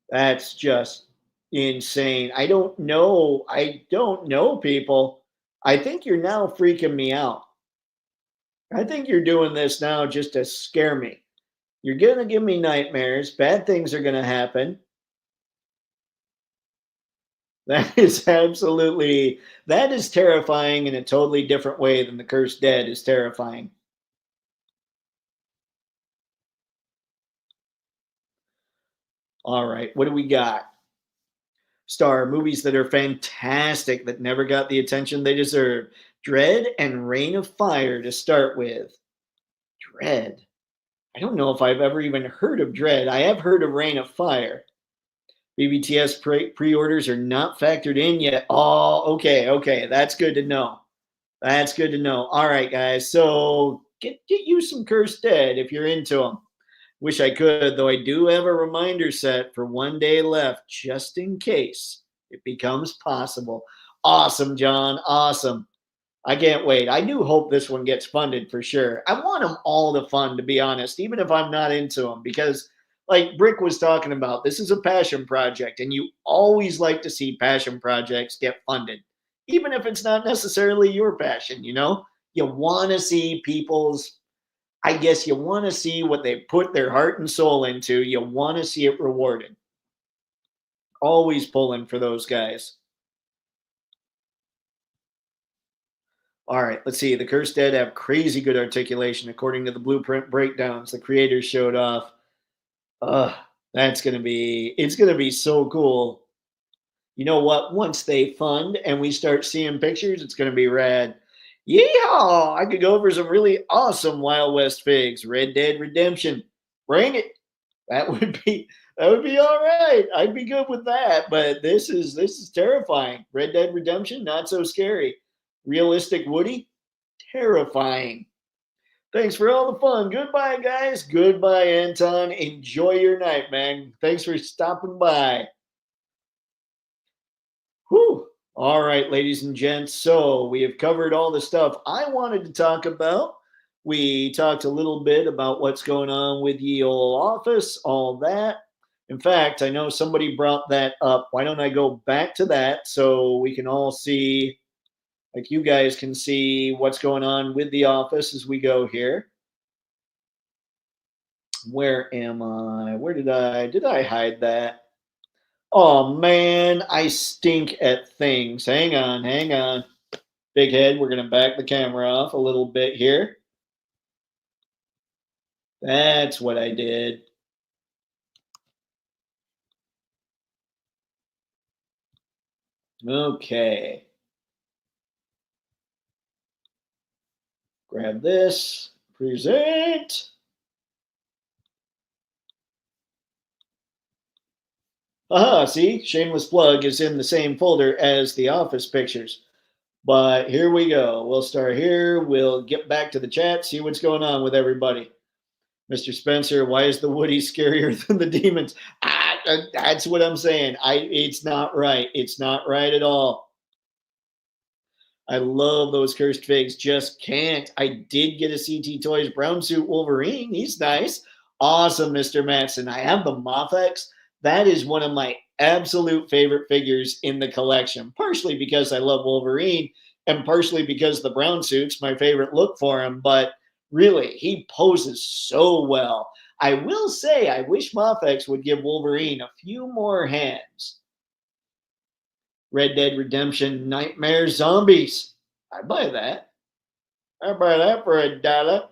That's just insane. I don't know, people. I think you're now freaking me out. I think you're doing this now just to scare me. You're going to give me nightmares. Bad things are going to happen. That is terrifying in a totally different way than the Cursed Dead is terrifying. All right, what do we got? Star movies that are fantastic that never got the attention they deserve. Dread and Reign of Fire to start with. Dread. I don't know if I've ever even heard of Dread. I have heard of Reign of Fire. BBTS pre-orders are not factored in yet. Oh, okay. That's good to know. That's good to know. All right, guys. So get you some Cursed Dead if you're into them. Wish I could, though I do have a reminder set for one day left, just in case it becomes possible. Awesome, John. Awesome. I can't wait. I do hope this one gets funded for sure. I want them all to fund, to be honest, even if I'm not into them, because like Brick was talking about, this is a passion project, and you always like to see passion projects get funded, even if it's not necessarily your passion, you know? You want to see people's, I guess you want to see what they put their heart and soul into. You want to see it rewarded. Always pulling for those guys. All right, let's see. The Cursed Dead have crazy good articulation according to the blueprint breakdowns the creators showed off. It's going to be so cool. You know what? Once they fund and we start seeing pictures, it's going to be rad. Yeehaw! I could go over some really awesome Wild West figs. Red Dead Redemption. Bring it. That would be all right. I'd be good with that. But this is terrifying. Red Dead Redemption, not so scary. Realistic Woody, terrifying. Thanks for all the fun. Goodbye, guys. Goodbye, Anton. Enjoy your night, man. Thanks for stopping by. Whew. All right, ladies and gents. So we have covered all the stuff I wanted to talk about. We talked a little bit about what's going on with ye old office, all that. In fact, I know somebody brought that up. Why don't I go back to that so we can all see, like you guys can see what's going on with the office as we go here. Where am I? Where did I hide that? Oh man, I stink at things. Hang on, hang on. Big head, we're going to back the camera off a little bit here. That's what I did. Okay. Grab this. Present. Aha, see? Shameless plug is in the same folder as the office pictures. But here we go. We'll start here. We'll get back to the chat, see what's going on with everybody. Mr. Spencer, why is the Woody scarier than the demons? That's what I'm saying. It's not right. It's not right at all. I love those cursed figs. Just can't. I did get a CT Toys brown suit Wolverine. He's nice. Awesome, Mr. Matson. I have the MAFEX'S. That is one of my absolute favorite figures in the collection, partially because I love Wolverine and partially because the brown suit's my favorite look for him. But really, he poses so well. I will say, I wish MAFEX'S would give Wolverine a few more hands. Red Dead Redemption Nightmare Zombies. I'd buy that. I'd buy that for $1.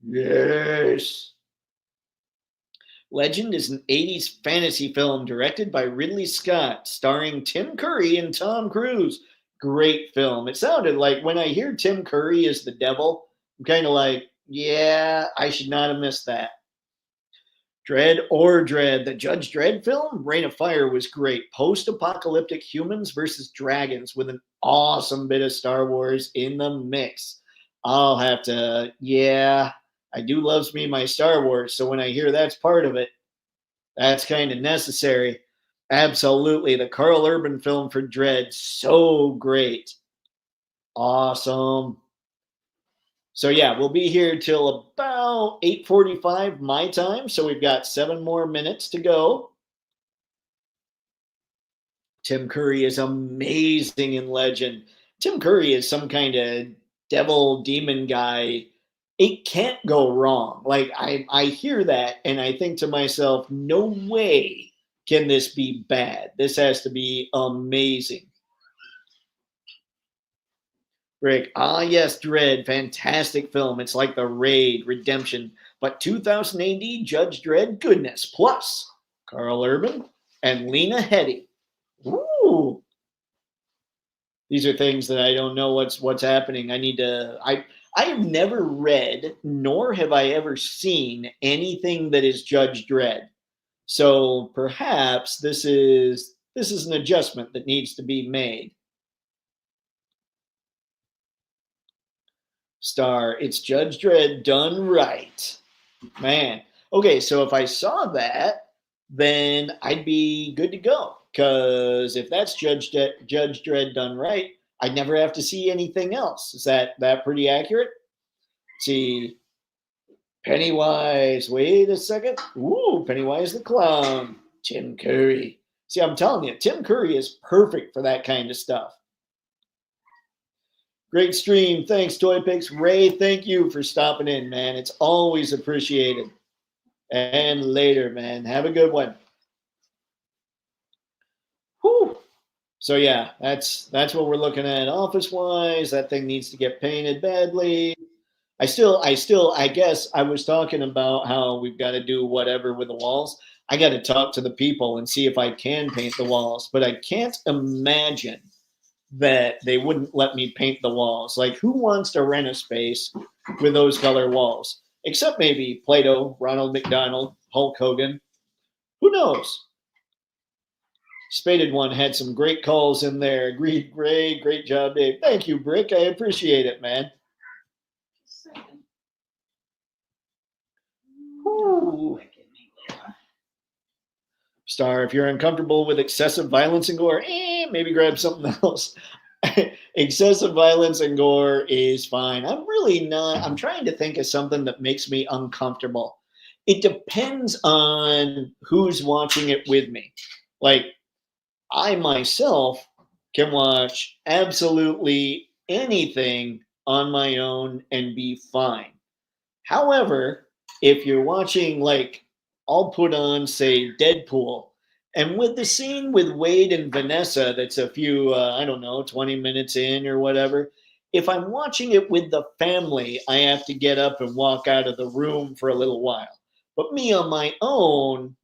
Yes. Legend is an 80s fantasy film directed by Ridley Scott, starring Tim Curry and Tom Cruise. Great film. It sounded like when I hear Tim Curry as the devil, I'm kind of like, yeah, I should not have missed that. Dread or Dread, the Judge Dredd film, Reign of Fire, was great. Post-apocalyptic humans versus dragons with an awesome bit of Star Wars in the mix. I'll have to, yeah, I do loves me my Star Wars, so when I hear that's part of it, that's kind of necessary. Absolutely. The Carl Urban film for Dredd, so great. Awesome. So yeah, we'll be here till about 8:45 my time. So we've got 7 more minutes to go. Tim Curry is amazing in Legend. Tim Curry is some kind of devil demon guy. It can't go wrong. Like I hear that and I think to myself, no way can this be bad. This has to be amazing. Rick, yes, Dredd, fantastic film. It's like The Raid, Redemption, but 2000 AD, Judge Dredd, goodness. Plus, Carl Urban and Lena Headey. Ooh. These are things that I don't know what's happening. I have never read, nor have I ever seen anything that is Judge Dredd. So perhaps this is an adjustment that needs to be made. Star, it's Judge Dredd done right. Man. Okay, so if I saw that, then I'd be good to go. Because if that's Judge Dredd done right, I'd never have to see anything else. Is that pretty accurate? See, Pennywise. Wait a second. Ooh, Pennywise the Clown. Tim Curry. See, I'm telling you, Tim Curry is perfect for that kind of stuff. Great stream. Thanks, Toypixx. Ray, thank you for stopping in, man. It's always appreciated. And later, man. Have a good one. Whew. So yeah, that's what we're looking at office-wise. That thing needs to get painted badly. I guess I was talking about how we've got to do whatever with the walls. I got to talk to the people and see if I can paint the walls. But I can't imagine that they wouldn't let me paint the walls. Like, who wants to rent a space with those color walls? Except maybe Plato, Ronald McDonald, Hulk Hogan. Who knows? Spaded One had some great calls in there. Agreed. Great job, Dave. Thank you, Brick. I appreciate it, man. Ooh. Star, if you're uncomfortable with excessive violence and gore, maybe grab something else. Excessive violence and gore is fine. I'm really not. I'm trying to think of something that makes me uncomfortable. It depends on who's watching it with me. Like, I myself can watch absolutely anything on my own and be fine. However, if you're watching, like, I'll put on, say, Deadpool, and with the scene with Wade and Vanessa, that's a few, I don't know, 20 minutes in or whatever. If I'm watching it with the family, I have to get up and walk out of the room for a little while. But me on my own,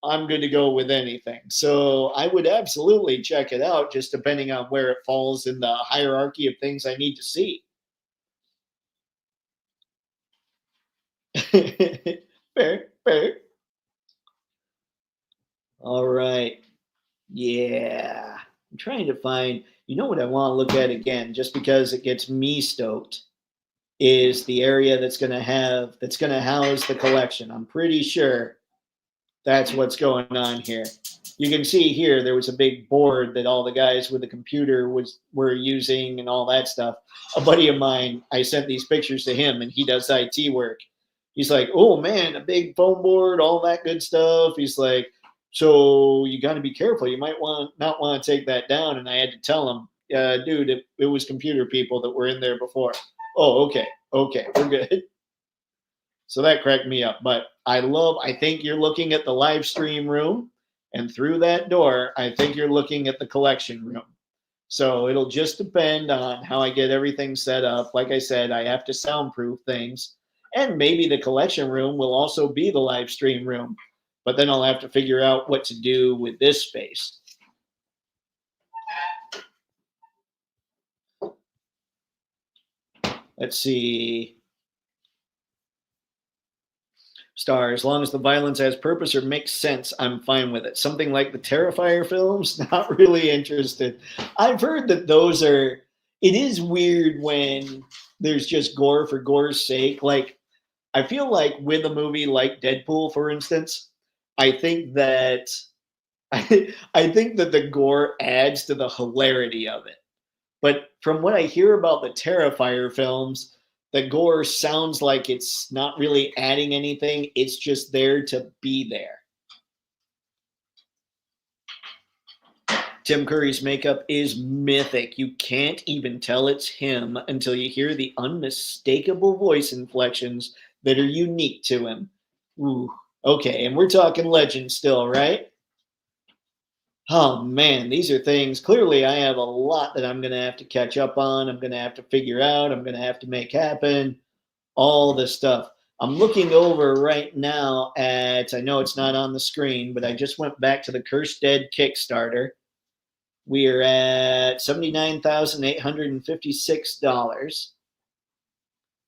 I'm good to go with anything. So I would absolutely check it out, just depending on where it falls in the hierarchy of things I need to see. Fair. All right. Yeah. I'm trying to find, you know what I want to look at again, just because it gets me stoked, is the area that's going to house the collection. I'm pretty sure that's what's going on here. You can see here there was a big board that all the guys with the computer were using and all that stuff. A buddy of mine, I sent these pictures to him, and he does IT work. He's like, "Oh man, a big foam board, all that good stuff." He's like, "So you got to be careful. You might not want to take that down." And I had to tell him, "Dude, it was computer people that were in there before." Oh, okay, we're good. So that cracked me up. But I think you're looking at the live stream room, and through that door, I think you're looking at the collection room. So it'll just depend on how I get everything set up. Like I said, I have to soundproof things. And maybe the collection room will also be the live stream room. But then I'll have to figure out what to do with this space. Let's see. Star, as long as the violence has purpose or makes sense, I'm fine with it. Something like the Terrifier films, not really interested. I've heard that it is weird when there's just gore for gore's sake. Like, I feel like with a movie like Deadpool, for instance, I think that I think that the gore adds to the hilarity of it. But from what I hear about the Terrifier films, the gore sounds like it's not really adding anything. It's just there to be there. Tim Curry's makeup is mythic. You can't even tell it's him until you hear the unmistakable voice inflections that are unique to him. Ooh, okay, and we're talking legend still, right? Oh man, these are things. Clearly, I have a lot that I'm going to have to catch up on. I'm going to have to figure out. I'm going to have to make happen. All this stuff. I'm looking over right now at, I know it's not on the screen, but I just went back to the Cursed Dead Kickstarter. We are at $79,856.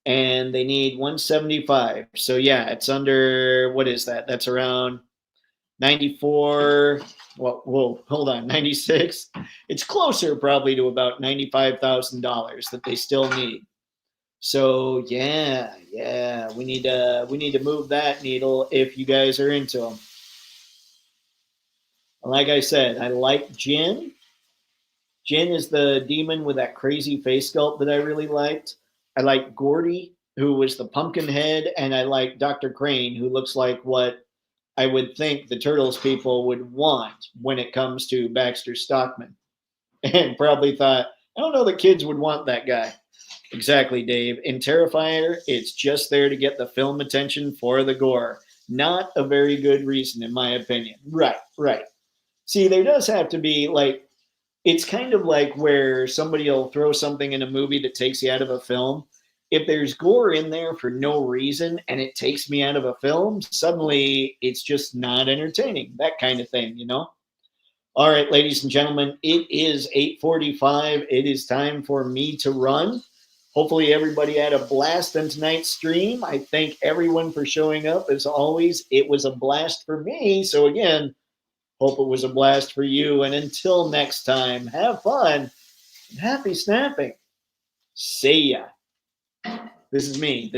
And they need 175. So yeah, it's under, what is that? That's around 94. Well, whoa, hold on, 96. It's closer probably to about $95,000 that they still need. So yeah, we need to move that needle if you guys are into them. Like I said, I like Jin. Jin is the demon with that crazy face sculpt that I really liked. I like Gordy, who was the pumpkin head, and I like Dr. Crane, who looks like what I would think the Turtles people would want when it comes to Baxter Stockman. And probably thought, I don't know that kids would want that guy. Exactly, Dave. In Terrifier, it's just there to get the film attention for the gore. Not a very good reason, in my opinion. Right. See, there does have to be, like, it's kind of like where somebody will throw something in a movie that takes you out of a film, if there's gore in there for no reason and it takes me out of a film, suddenly it's just not entertaining. That kind of thing, you know? All right, ladies and gentlemen, it is 8:45. It is time for me to run. Hopefully everybody had a blast on tonight's stream. I thank everyone for showing up. As always, it was a blast for me. So again, hope it was a blast for you. And until next time, have fun and happy snapping. See ya. This is me.